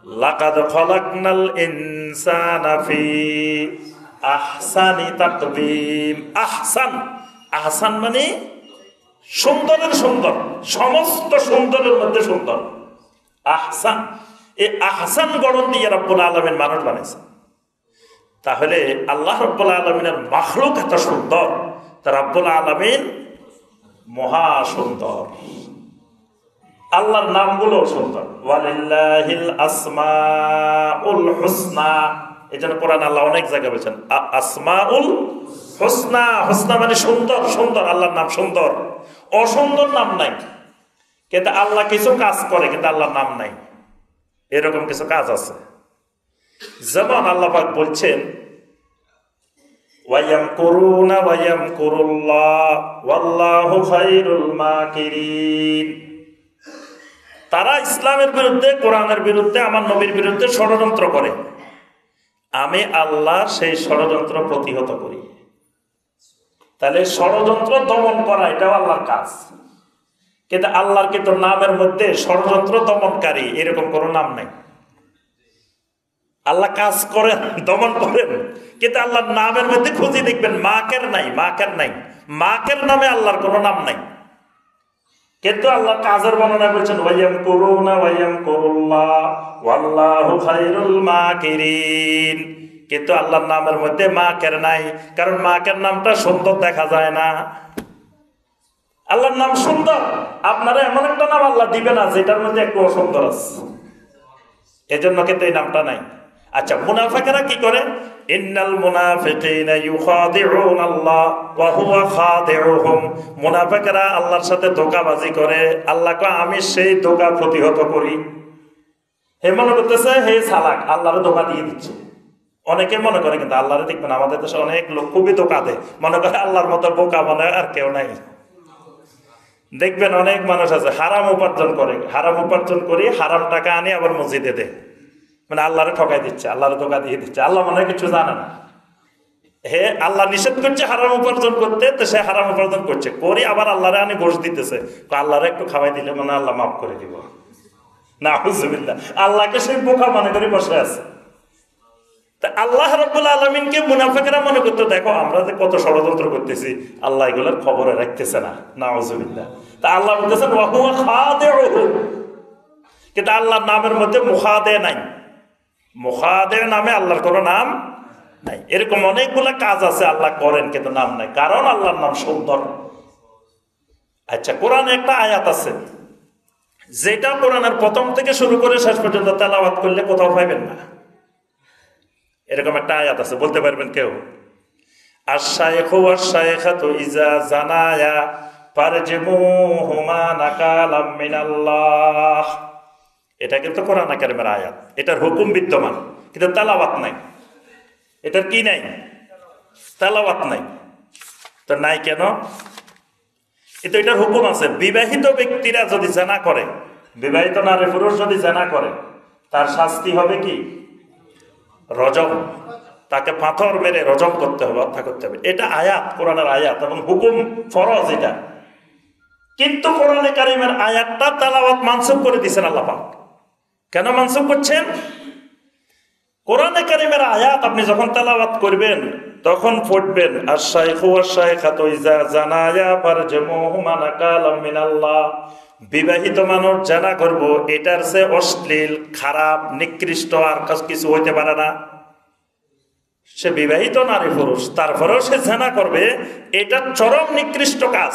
লাকাদ খালাকনাল ইনসানা ফি আহসানি তাকবীম। আহসান, আহসান মানে সুন্দরের সুন্দর, সমস্ত সুন্দরের মধ্যে সুন্দর। আহসান, এই আহসান গড়ন দিয়ে রব্বুল আলামিন মানুষ বানাইছেন। তাহলে আল্লাহ রব্বুল আলামিনের মাখলুক এত সুন্দর, তা রব্বুল আলামিন মহা সুন্দর। আল্লাহর নামগুলো সুন্দর। ওয়ালিল্লাহিল আসমাউল হুসনা, এজন্য কোরআন আল্লাহ অনেক জায়গায় বলেছেন আসমাউল হুসনা। হুসনা মানে সুন্দর, সুন্দর। আল্লাহর নাম সুন্দর, অসুন্দর নাম নাই। কিন্তু আল্লাহ কিছু কাজ করে কিন্তু আল্লাহর নাম নাই, এরকম কিছু কাজ আছে। যেমন আল্লাহ পাক বলছেন ওয়ায়ামকুরুনা ওয়ায়ামকুরুল্লাহ ওয়াল্লাহু খায়রুল মাকিরিন। তারা ইসলামের বিরুদ্ধে, কোরআনের বিরুদ্ধে, আমার নবীর বিরুদ্ধে ষড়যন্ত্র করে, আমি আল্লাহ সেই ষড়যন্ত্র প্রতিহত করি। তাহলে ষড়যন্ত্র দমন করা এটাও আল্লাহর কাজ। কিন্তু আল্লাহর কিন্তু নামের মধ্যে ষড়যন্ত্র দমনকারী এরকম কোনো নাম নাই। আল্লাহ কাজ করেন, দমন করেন, কিন্তু আল্লাহর নামের মধ্যে খুঁজে দেখবেন মাকের নাই, মাকের নাই, মাকের নামে আল্লাহর কোনো নাম নাই। কিন্তু আল্লাহ কাজের বর্ণনা বলছেন ওয়ায়ামকুরুনা ওয়ায়ামকুরুল্লাহ ওয়াল্লাহু খায়রুল মাকিরিন। কিন্তু আল্লাহর নামের মধ্যে মাকের নাই, কারণ মাকের নামটা সুন্দর দেখা যায় না। আল্লাহর নাম সুন্দর, আপনারা এমন একটা নাম আল্লাহ দিবে না যেটার মধ্যে একটু অসুন্দর আছে, এজন্য কিন্তু এই নামটা নাই। আচ্ছা, মুনাফিকরা কি করে? ইন্নাল মুনাফিকিনা ইউখাদিউন আল্লাহ ওয়া হুয়া খাদিউহুম। মুনাফিকরা আল্লাহর সাথে ধোঁকাবাজি করে, আল্লাহকে আমি সেই ধোঁকা প্রতিহত করি। হে মনে করতেছে হে চালাক, আল্লাহরে ধোঁকা দিয়ে দিচ্ছে। অনেকে মনে করে, কিন্তু আল্লাহরে দেখবেন আমাদের দেশে অনেক লোক খুবই ধোঁকা দেয়, মনে করে আল্লাহর মতো বোকা মনে আর কেউ নাই। দেখবেন অনেক মানুষ আছে হারাম উপার্জন করে, হারাম উপার্জন করে হারাম টাকা আনি আবার মসজিদে দেয়, মানে আল্লাহরে ঠকাই দিচ্ছে, আল্লাহরে ধোঁকা দিয়ে দিচ্ছে। আল্লাহ মনে হয় কিছু জানে না। হে আল্লাহ নিষেধ করছে হারাম উপার্জন করতে, তো সে হারাম উপার্জন করছে, করি আবার আল্লাহরে আনি ঘোষ দিতেছে, আল্লাহরে একটু খাওয়াই দিলে মানে আল্লাহ মাফ করে দিব। নাউজুবিল্লাহ, আল্লাহকে সেই বোকা মনে করে বসে আছে। তা আল্লাহ রাব্বুল আলামিনকে মুনাফিকরা মনে করতে, দেখো আমরা যে কত ষড়যন্ত্র করতেছি, আল্লাহ এগুলোর খবরে রাখতেছে না। নাউজুবিল্লাহ। তা আল্লাহ বলতেছেন ওয়া হুয়া খাদিউহু, কিন্তু আল্লাহর নামের মধ্যে মুখাদে নাই। মুখাদে নামে আল্লাহর কোনো নাম নাই। এরকম অনেকগুলো কাজ আছে আল্লাহ করেন, কিন্তু নাম নাই, কারণ আল্লাহর নাম সুন্দর। আচ্ছা, কোরআনে একটা আয়াত আছে যেটা কোরআনের প্রথম থেকে শুরু করে শেষ পর্যন্ত তেলাওয়াত করলে কোথাও পাইবেন না। এরকম একটা আয়াত আছে, বলতে পারবেন কেউ? আশ-শাইখু ওয়াশ-শাইখাতু ইযা জানায়া ফারজিমুহুমা নাকালাম মিনাল্লাহ। এটা কিন্তু কোরআন কারীমের আয়াত, এটার হুকুম বিদ্যমান, কিন্তু তেলাওয়াত নাই। এটার কি নাই? তেলাওয়াত নাই। তো নাই কেন? এটার হুকুম আছে, বিবাহিত ব্যক্তিরা যদি জেনা করে, বিবাহিত নারী পুরুষ যদি জেনা করে, তার শাস্তি হবে কি? রজম। তাকে পাথর মেরে রজম করতে হবে, হত্যা করতে হবে। এটা আয়াত, কোরআনের আয়াত, এবং হুকুম ফরজ এটা। কিন্তু কোরআনে কারীমের আয়াতটা তেলাওয়াত মানসুখ করে দিয়েছেন আল্লাহ পাক। কেন মানসুখ করছেন? কোরআনে কারীমের আয়াত আপনি যখন তেলাওয়াত করবেন তখন পড়বেন আশ-শাইখু ওয়াশ-শাইখাতু ইযা জানায়া ফারজিমুহুমা নাকালাম মিনাল্লাহ। বিবাহিত মানুষ জানা করব, এটার সে অশ্লীল, খারাপ, নিকৃষ্ট আর কিছু হইতে পারে না। সে বিবাহিত নারী পুরুষ, তারপরেও সে জানা করবে, এটা চরম নিকৃষ্ট কাজ,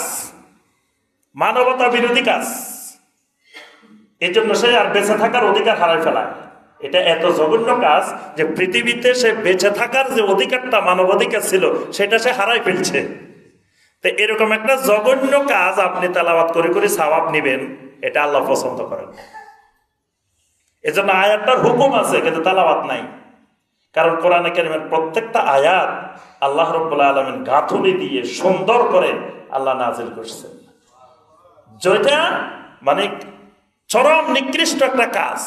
মানবতা বিরোধী কাজ। এই জন্য সে আর বেঁচে থাকার অধিকার হারাই ফেলায়। এটা এত জঘন্য কাজ যে পৃথিবীতে সে বেঁচে থাকার যে অধিকারটা, মানবাধিকার ছিল, সেটা সে হারাই ফেলছে। তো এরকম একটা জঘন্য কাজ আপনি তেলাওয়াত করে করে সওয়াব নেবেন, এটা আল্লাহ পছন্দ করেন। এজন্য আয়াতটার হুকুম আছে, কিন্তু তেলাওয়াত নাই। কারণ কোরআনে কারীমের প্রত্যেকটা আয়াত আল্লাহ রাব্বুল আলামিন গাঁথুনি দিয়ে সুন্দর করে আল্লাহ নাজিল করছেন, যেটা মানে চরম নিকৃষ্ট একটা কাজ।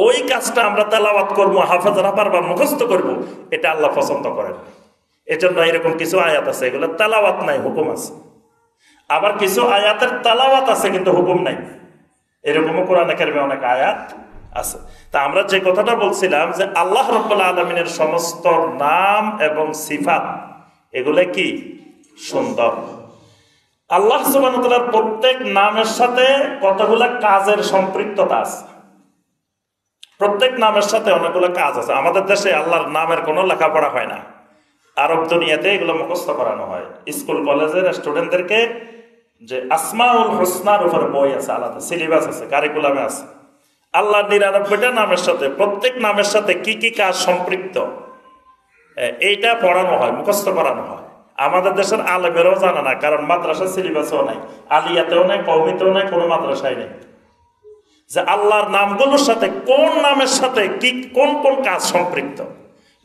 ওই কাজটা আমরা তেলাওয়াত করবো, হাফেজরা বারবার মুখস্থ করবো, এটা আল্লাহ পছন্দ করেন। এজন্য এরকম কিছু আয়াত আছে, এগুলো তেলাওয়াত নাই, হুকুম আছে। আবার কিছু আয়াতের তেলাওয়াত আছে কিন্তু হুকুম নাই, এরকমও কোরআনে কারীমে অনেক আয়াত আছে। তা আমরা যে কথাটা বলছিলাম যে আল্লাহ রাব্বুল আলামিনের সমস্ত নাম এবং সিফাত এগুলো কি? সুন্দর। আল্লাহ সুবহানাহু ওয়া তাআলার প্রত্যেক নামের সাথে কতগুলা কাজের সম্পৃক্ততা আছে। প্রত্যেক নামের সাথে অনেকগুলো কাজ আছে। আমাদের দেশে আল্লাহর নামের কোনো লেখাপড়া হয় না, আরব দুনিয়াতে এগুলো মুখস্থ করানো হয়। স্কুল কলেজের স্টুডেন্টদেরকে যে আসমাউল হুসনার উপরে বই আছে, আলাদা সিলেবাস আছে, কারিকুলামে আছে। আল্লাহর ৯৯টা নামের সাথে, প্রত্যেক নামের সাথে কি কি কাজ সম্পৃক্ত, এইটা পড়ানো হয়, মুখস্থ করানো হয়। আমাদের দেশের আলেমেরও জানে না, কারণ মাদ্রাসা সিলেবাসও নাই, আলিয়াতেও নাই, কওমিতেও নাই, কোনো মাদ্রাসায় নেই যে আল্লাহর নামগুলোর সাথে কোন নামের সাথে কি কোন কোন কাজ সম্পৃক্ত।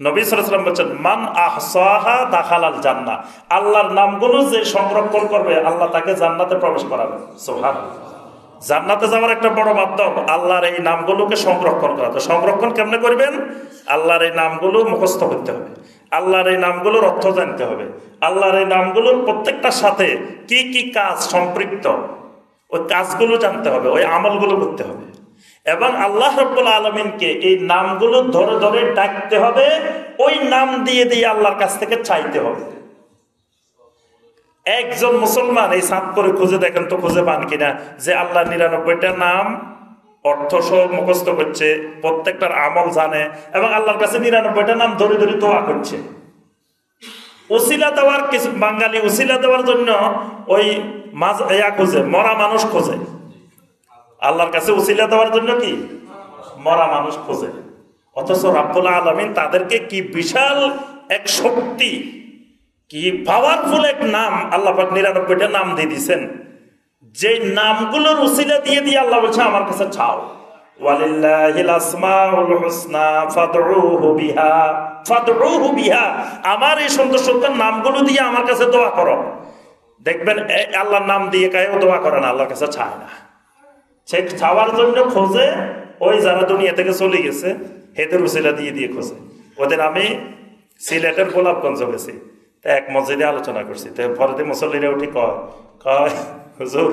নবী সাল্লাল্লাহু আলাইহি ওয়াসাল্লাম বলেছেন, মান আহসাহা দাখালাল জান্নাহ। আল্লাহর নামগুলো যে সংরক্ষণ করবে, আল্লাহ তাকে জান্নাতে প্রবেশ করাবে। সুবহানাল্লাহ। জান্নাতে যাওয়ার একটা বড় মাধ্যম আল্লাহর এই নামগুলোকে সংরক্ষণ করা। তো সংরক্ষণ কেমনে করবেন? আল্লাহর এই নামগুলো মুখস্থ করতে হবে, আল্লাহর এই নামগুলোর অর্থ জানতে হবে, আল্লাহর এই নামগুলোর প্রত্যেকটার সাথে কি কি কাজ সম্পৃক্ত, ওই কাজগুলো জানতে হবে, ওই আমলগুলো করতে হবে। এবং আল্লাহ রাব্বুল আলামিনকে এই নামগুলো ধরে ধরে ডাকতে হবে, ওই নাম দিয়ে দিয়ে আল্লাহর কাছ থেকে চাইতে হবে। একজন মুসলমান এই সাত করে খুঁজে দেখেন তো, খুঁজে পান কিনা যে আল্লাহর ৯৯টা নাম অর্থ সহ মুখস্থ করছে, প্রত্যেকটার আমল জানে, এবং আল্লাহর কাছে 99টা নাম ধরে ধরে দোয়া করছে। উসিলা দেওয়ার কিছু বাঙালি উসিলা দেওয়ার জন্য ওই খোঁজে, মরা মানুষ খোঁজে। আল্লাহর কাছে উসিলা দেওয়ার জন্য কি মরা মানুষ খোঁজে। অথচ রাব্বুল আলামিন তাদেরকে কি বিশাল এক শক্তি, কি পাওয়ারফুল এক নাম আল্লাহ পাক 99টা নাম দিয়ে দিয়েছেন, যে নামগুলোর উসিলা দিয়ে দিয়ে আল্লাহ বলছে আমার কাছে চাও। ওয়ালিল্লাহিল আসমাউল হুসনা ফাদউহু বিহা ফাদউহু বিহা, আমার এই সুন্দর সুন্দর নামগুলো দিয়ে আমার কাছে দোয়া করো। দেখবেন আল্লাহর নাম দিয়ে কেউ দোয়া করে না, আল্লাহর কাছে চায় না। সে চাওয়ার জন্য খোঁজে ওই যারা দুনিয়া থেকে চলে গেছে, হেদের উসিলা দিয়ে দিয়ে খোঁজে। ওদের আমি সিলেটের গোলাপগঞ্জ গেছি, তা এক মসজিদে আলোচনা করছি, তো পরে মুসল্লিরা উঠি কয় হুজুর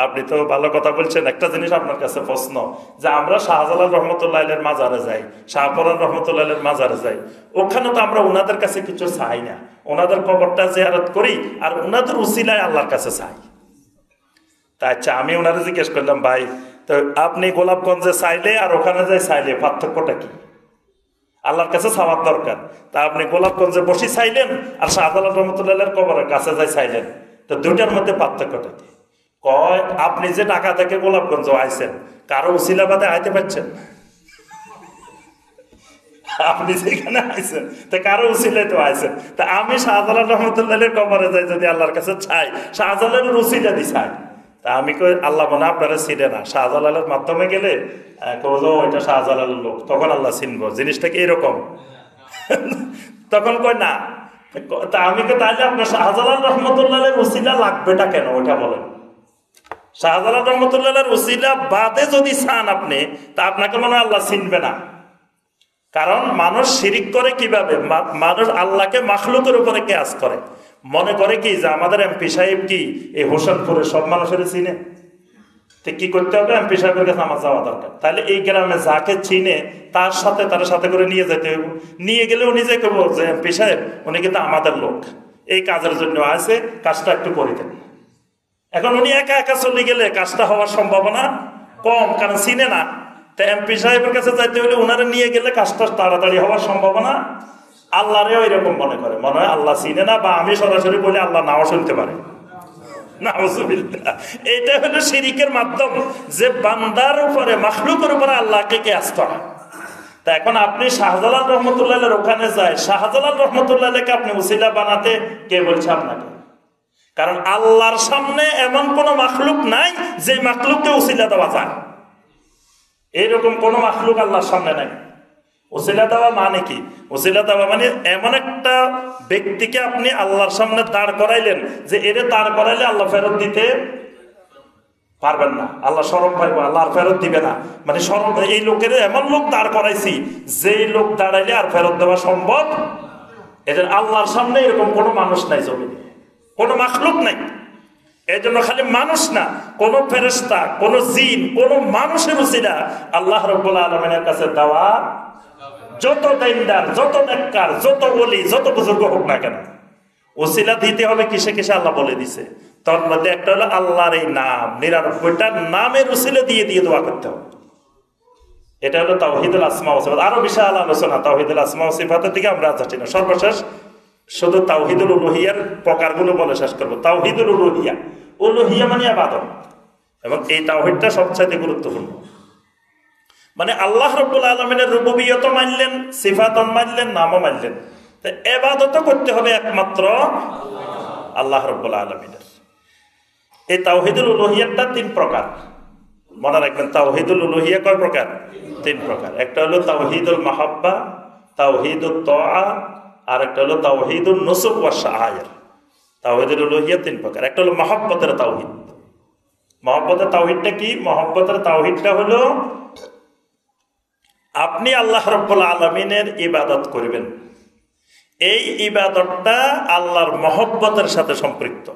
আপনি তো ভালো কথা বলছেন, একটা জিনিস আপনার কাছে প্রশ্ন, যে আমরা শাহজালাল রহমতুল্লাহ আলাইহির মাজারে যাই, শাহপরান রহমতুল্লাহ আলাইহির মাজারে যাই, ওখানে তো আমরা ওনাদের কাছে কিছু চাই না, ওনাদের কবরটা জিয়ারত করি আর ওনাদের উসিলায় আল্লাহর কাছে চাই। তা আচ্ছা, আমি ওনারা জিজ্ঞেস করলাম, ভাই তো আপনি গোলাপগঞ্জে চাইলে আর ওখানে যাই চাইলে পার্থক্যটা কি? আল্লাহর কাছে চাওয়ার দরকার, তা আপনি গোলাপগঞ্জে বসে চাইলেন আর শাহজালাল রহমতুল্লাহ কবরের কাছে যাই চাইলেন, তো দুইটার মধ্যে পার্থক্যটা কি? কয় আপনি যে ঢাকা থেকে গোলাপগঞ্জ আইছেন, কারো উসিলা বাদে আইতে পারছেন? আপনি যেখানে আইছেন তা কারো উসিলায় তো আইছেন। তা আমি শাহজালাল রহমতুল্লাহ কবরে যাই যদি আল্লাহর কাছে চাই, শাহজালালের উসিলা দি চাই। তা আমি কই আল্লাহ মনে আপনারা চিনে না, শাহজালালের মাধ্যমে গেলে ওইটা শাহজালালের লোক, তখন আল্লাহ চিনবো। জিনিসটা কি এরকম? তখন কয় না। তা আমি কই তাহলে আপনার শাহজালাল রহমতুল্লাহ উসিলা লাগবেটা কেন ওইটা বলেন। শাহজালাল রহমতুল্লাহ উসিলা বাদে যদি চান আপনি, তা আপনাকে মনে হয় আল্লাহ চিনবে না। কারণ মানুষ শিরিক করে কিভাবে, মানুষ আল্লাহকে মাখলুকের উপরে কেয়াস করে, মনে করে কি যে আমাদের এমপি সাহেব কি এই হোসেনপুরে সব মানুষের চিনে, তো কি করতে হবে, এমপি সাহেবের কাছে আমার যাওয়া দরকার। তাহলে এই গ্রামে যাকে চিনে তার সাথে করে নিয়ে যেতে হবে। নিয়ে গেলে উনি যে কেবল যে এমপি সাহেব উনি কিন্তু আমাদের লোক, এই কাজের জন্য আছে, কাজটা একটু করে দেন। এখন উনি একা একা চলে গেলে কাজটা হওয়ার সম্ভাবনা কম, কারণ চিনে না। তা এমপি সাহেবের কাছে যাইতে হলে ওনারা নিয়ে গেলে কাজটা তাড়াতাড়ি হওয়ার সম্ভাবনা। আল্লাহরে ওই রকম মনে করে, মনে হয় আল্লাহ চিনে না, বা আমি সরাসরি বলে আল্লাহ নাও শুনতে পারে। এটা হলো শিরিকের মাধ্যম, যে বান্দার উপরে মাখলুকের উপরে আল্লাহকে কিয়াস করা। তা এখন আপনি শাহজালাল রহমতুল্লাহ ওখানে যায়, শাহজালাল রহমতুল্লাহকে আপনি উসিলা বানাতে কে বলছে আপনাকে? কারণ আল্লাহর সামনে এমন কোন মাখলুক নাই যে মাখলুককে উসিলা দেওয়া যায়, এইরকম কোন মাখলুক আল্লাহর সামনে নাই। উসিলা দেওয়া মানে কি? উসিলা দেওয়া মানে এমন একটা ব্যক্তিকে আপনি আল্লাহর সামনে দাঁড় করাইলেন যে এরে দাঁড় করাইলে আল্লাহ ফেরত দিতে পারবেন না, আল্লাহ শরম পাইব, আল্লাহ আর ফেরত দিবে না। মানে শরম, এই লোকের এমন লোক দাঁড় করাইছি যেই লোক দাঁড়াইলে আর ফেরত দেওয়া সম্ভব। এদের আল্লাহর সামনে এরকম কোনো মানুষ নাই জমিনে, কোনো মাখলুক নাই। এই জন্য খালি মানুষ না, কোন ফেরেশতা, কোন জিন, কোন মানুষের উসিলা আল্লাহ রাব্বুল আলামিনের কাছে দেওয়া, যত দিনদার, যত নেককার, যত ওলি, যত বুজুর্গ হোক না কেন, উসিলা দিতে হবে কিসে কিসে আল্লাহ বলে দিছে। তার মধ্যে একটা হলো আল্লাহর এই নাম, 99টা নামের উসিলা দিয়ে দিয়ে দোয়া করতে হবে। এটা হলো তাওহীদুল আসমা ওয়া সিফাত। আরো বিশাল আলোচনা তাওহীদুল আসমা ওয়া সিফাতের দিকে আমরা যাচ্ছি না। সর্বশেষ শুধু তাওহীদুল উলুহিয়ার প্রকারগুলো বলে শেষ করবো। তাওহীদুল উলুহিয়া, উলুহিয়া মানে ইবাদত, এবং এই তাওহীদটা সবচেয়ে গুরুত্বপূর্ণ। মানে আল্লাহ রাব্বুল আলামিনের রুবুবিয়ত মানলেন, সিফাতন মানলেন, নামও মানলেন। তো ইবাদত করতে হবে একমাত্র আল্লাহ রাব্বুল আলামিনের। এই তাওহীদুল উলুহিয়াটা 3 প্রকার, মনে রাখবেন। তাওহীদুল উলুহিয়া কয় প্রকার? 3 প্রকার। একটা হলো তাওহীদুল মাহাব্বা, তাওহীদুত তাআ, আর একটা হলো তাওহীদুন নুসুক ওয়া শাআইর। তাওহীদুল উলুহিয়া 3 প্রকার। একটা হলো মহব্বতের তাওহীদ। মহব্বতের তাওহীদটা কি? মহব্বতের তাওহীদটা হলো আপনি আল্লাহ রাব্বুল আলামিনের ইবাদত করবেন, এই ইবাদতটা আল্লাহর মহব্বতের সাথে সম্পৃক্ত।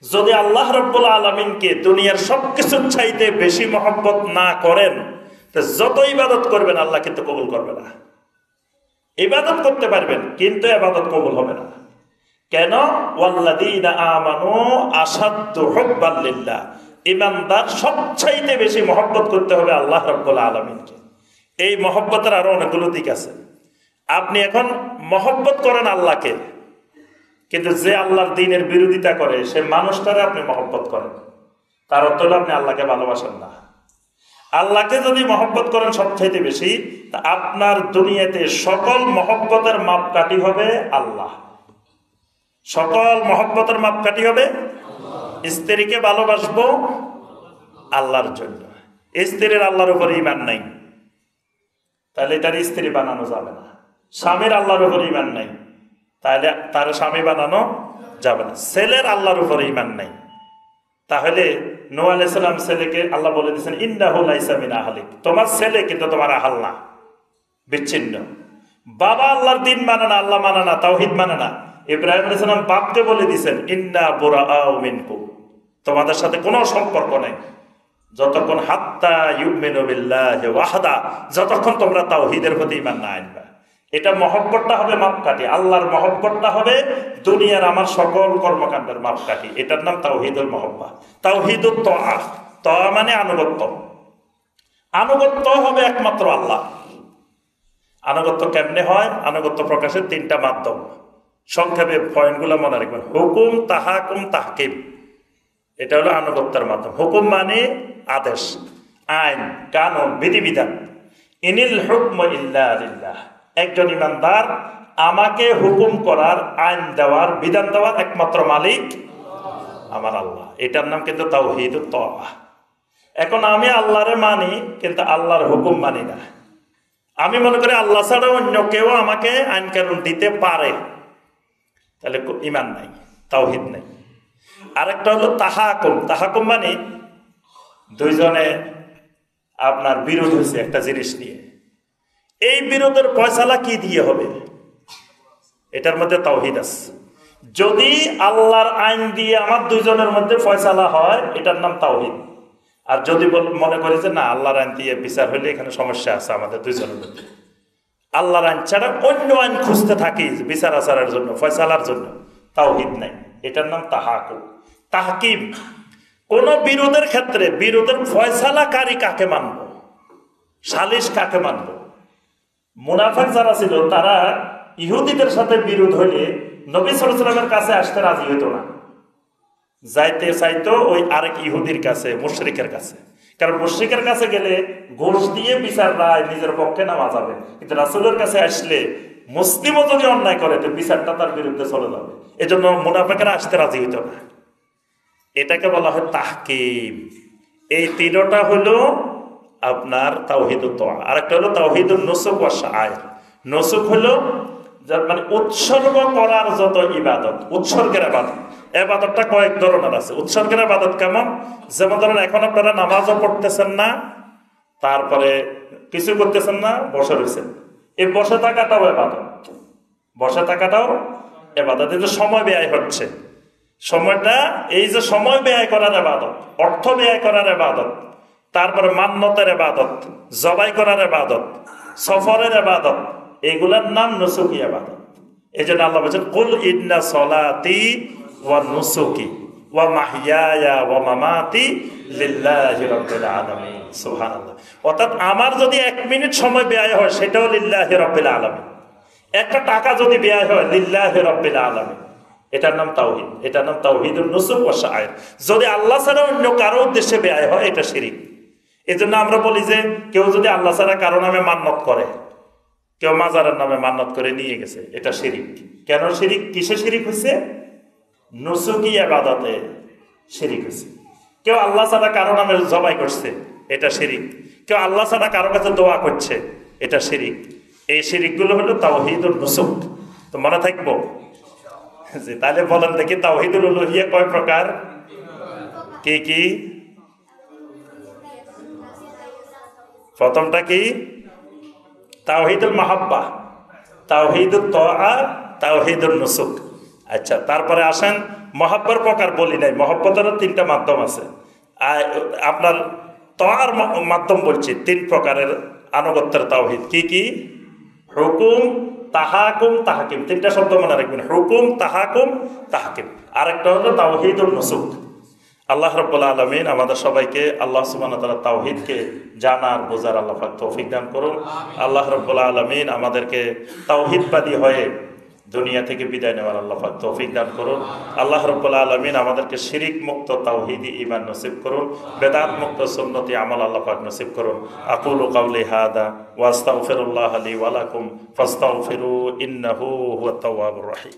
যদি আল্লাহ রাব্বুল আলামিনকে দুনিয়ার সবকিছুর চাইতে বেশি মহব্বত না করেন, তো যত ইবাদত করবেন আল্লাহ কিন্তু কবুল করবে না। ইবাদত করতে পারবেন কিন্তু ইবাদত কবুল হবে না। কেন? ওয়াল্লাযীনা আমানু আশাদ্দু হুব্বান লিল্লাহ, ইমানদার সবচাইতে বেশি মহব্বত করতে হবে আল্লাহ রাব্বুল আলামিনকে। এই মহব্বতের আরো অনেকগুলো দিক আছে। আপনি এখন মহব্বত করেন আল্লাহকে, কিন্তু যে আল্লাহর দ্বীনের বিরোধিতা করে সে মানুষটারে আপনি মহব্বত করেন, তার অর্থ হলো আপনি আল্লাহকে ভালোবাসেন না। আল্লাহকে যদি মহব্বত করেন সবচাইতে বেশি, তা আপনার দুনিয়াতে সকল মহব্বতের মাপকাঠি হবে আল্লাহ। সকল মহব্বতের মাপকাঠি হবে। স্ত্রীকে ভালোবাসবো আল্লাহর জন্য। স্ত্রীর আল্লাহর উপরে ঈমান নাই, তাহলে তার স্ত্রী বানানো যাবে না। স্বামীর আল্লাহর উপরে ঈমান নাই, তাহলে তার স্বামী বানানো যাবে না। ছেলের আল্লাহর উপরে ঈমান নাই, তাহলে নূহ আলাইহিস সালাম ছেলেকে আল্লাহ বলে দিয়েছেন ইন্নাহু লাইসা মিন আহলিক, তোমার ছেলে কিন্তু তোমার আহাল না, বিচ্ছিন্ন। বাবা আল্লাহর দ্বীন মানে না, আল্লাহ মানে না, তাওহীদ মানে না। ইব্রাহিম আলাইহিস সালাম বাপকে বলে দিয়েছেন ইন্না বুরাআউ মিনকুম, তোমাদের সাথে কোনো সম্পর্ক নেই যতক্ষণ হাত্তা ইউমিনু বিল্লাহি ওয়াহদা, যতক্ষণ তোমরা তাওহীদের প্রতি ঈমান না আনবা। এটা মহব্বতটা হবে মাপকাঠি। আল্লাহর মহব্বতটা হবে দুনিয়ার আমার সকল কর্মকাণ্ডের মাপকাঠি। এটার নাম তাওহীদুল মহব্বা, তাওহীদুত তাআ। তাআ মানে আনুগত্য। আনুগত্য হবে একমাত্র আল্লাহ। আনুগত্য কেমনে হয়? আনুগত্য প্রকাশের তিনটা মাধ্যম। সংক্ষেপে পয়েন্টগুলো মনে রাখবেন। হুকুম, তাহাকুম, তাহকিম, এটা হলো আনুগত্যের মাধ্যম। হুকুম মানে আদেশ, আইন, কানুন, বিধিবিধান। ইনিল হুকম ইল্লা লিল্লাহ, একজন ইমানদার আমাকে হুকুম করার, আইন দেওয়ার, বিধান দেওয়ার একমাত্র মালিক আমার আল্লাহ। এটার নাম কিন্তু তাওহীদুত তাআ। এখন আমি আল্লাহরে মানি, কিন্তু আল্লাহর হুকুম মানি না। আমি মনে করি আল্লাহ ছাড়া অন্য কেউ আমাকে আইন কানুন দিতে পারে, তাহলে ঈমান নাই, তাওহীদ নাই। আরেকটা হলো তাহাকুম। তাহাকুম মানে দুইজনে আপনার বিরোধ হয়েছে একটা জিনিস নিয়ে, এই বিরোধের ফয়সালা কি দিয়ে হবে, এটার মধ্যে তাওহীদ আছে। যদি আল্লাহর আইন দিয়ে আমার দুইজনের মধ্যে ফয়সালা হয়, এটার নাম তাওহীদ। আর যদি মনে করি যে না, আল্লাহর আইন দিয়ে বিচার হইলে এখানে সমস্যা আছে আমাদের দুইজনের মধ্যে, আল্লাহর আইন ছাড়া অন্য আইন খুঁজতে থাকি বিচার আচারের জন্য, ফয়সালার জন্য, তাওহীদ নাই। এটার নাম তাহাকুম। তাহকিম, কোন বিরোধের ক্ষেত্রে বিরোধের ফয়সালাকারী কাকে মানব, সালিশ কাকে মানব। মুনাফিক যারা ছিল তারা ইহুদিদের সাথে বিরোধ হইলে নবী সাল্লাল্লাহু আলাইহি ওয়াসাল্লামের কাছে আসতে রাজি হতো না, যাইতে চাইতো ওই আরেক ইহুদির কাছে, মুশরিকের কাছে। কারণ মুশরিকের কাছে গেলে ঘুষ দিয়ে বিচার রায় নিজের পক্ষে নেওয়া যাবে, কিন্তু রাসূলের কাছে আসলে মুসলিমও যদি অন্যায় করে তো বিচারটা তার বিরুদ্ধে চলে যাবে। এজন্য মুনাফিকরা আসতে রাজি হইতো না। এটাকে বলা হয় তাহকিম। এই তিনটা হলো আপনার তাওহীদুত তাআ। আরেকটা হলো তাওহীদুন নুসুক ওয়া শাআইর। নুসুক হলো মানে উৎসর্গ করার যত ইবাদত, উৎসর্গের ইবাদত। ইবাদতটা কয়েক ধরনের আছে। উৎসর্গের ইবাদত কেমন? যেমন ধরেন এখন আপনারা নামাজও পড়তেছেন না, তারপরে কিছু করতেছেন না, বসে রয়েছেন, এই বসে থাকাটাও ইবাদত। বসে থাকাটাও ইবাদত। এই যে সময় ব্যয় হচ্ছে, সময়টা, এই যে সময় ব্যয় করার ইবাদত, অর্থ ব্যয় করার ইবাদত, তারপরে মান্যতের ইবাদত, জবাই করার ইবাদত, সফরের ইবাদত, এগুলোর নাম নুসুকি ইবাদত। এই জন্য আল্লাহ বলেছেন কুল ইন্না সলাতি ওয়া নুসুকি ওয়া মাহইয়ায়া ওয়া মামাতি লিল্লাহি রাব্বিল আলামিন। সুবহানাল্লাহ। অর্থাৎ আমার যদি 1 মিনিট সময় ব্যয় হয় সেটাও লিল্লাহি রাব্বিল আলামিন। একটা টাকা যদি ব্যয় হয় লিল্লাহি রাব্বিল আলামিন। এটার নাম তাওহীদ। এটার নাম তাওহীদুন নুসুক ওয়া শাআইর। যদি আল্লাহ ছাড়া অন্য কারো উদ্দেশ্যে ব্যয় হয় এটা শিরিক। এজন্য আমরা বলি যে কেউ যদি আল্লাহ ছাড়া কারো নামে মান্নত করে, কেউ মাজারের নামে মান্নত করে নিয়ে গেছে, এটা শিরিক। কেন শিরিক? কিসে শিরিক হয়েছে? নুসুকি ইবাদতে শিরিক হয়েছে। কেউ আল্লাহ ছাড়া কারো নামে জবাই করছে, এটা শিরিক। কেউ আল্লাহ ছাড়া কারো কাছে দোয়া করছে, এটা শিরিক। এই শিরিকগুলো হলো তাওহীদুন নুসুক। তো মনে থাকবো? তাহলে বলেন দেখি তাওহীদুল উলুহিয়া কয় প্রকার, কি কি? প্রথমটা কি? তাওহীদুল মাহাব্বা, তাওহীদুত তাআ, তাওহীদুন নুসুক। আচ্ছা, তারপরে আসেন মহব্বর প্রকার বলি নাই, মহব্বতেরও 3টা মাধ্যম আছে। আপনার তাআর মাধ্যম বলছি 3 প্রকারের আনুগত্যের তাওহীদ। কি কি? হুকুম, তাহাকুম, তাহকিম। 3টা শব্দ মনে রাখবেন, হুকুম, তাহাকুম, তাহকিম। আরেকটা হলো তাওহীদুন নুসুক। আল্লাহ রাব্বুল আলামিন আমাদের সবাইকে আল্লাহ সুবহানাহু ওয়া তাআলা তাওহীদকে জানার বোঝার আল্লাহ পাক তৌফিক দান করুন। আল্লাহ রাব্বুল আলামিন আমাদেরকে তাওহীদবাদী হয়ে দুনিয়া থেকে বিদায় নেওয়ার আল্লাহ পাক তৌফিক দান করুন। আল্লাহ রাব্বুল আলামিন আমাদেরকে শিরিক মুক্ত তাওহীদি ঈমান নসিব করুন, বেদাত মুক্ত সুন্নতি আমল আল্লাহ পাক নসিব করুন। আকুলু কাওলি হাদা ওয়া আস্তাগফিরুল্লাহ লি ওয়া লাকুম ফাস্তাগফিরু ইন্নাহু হুয়াত তাওয়াবুর রহিম।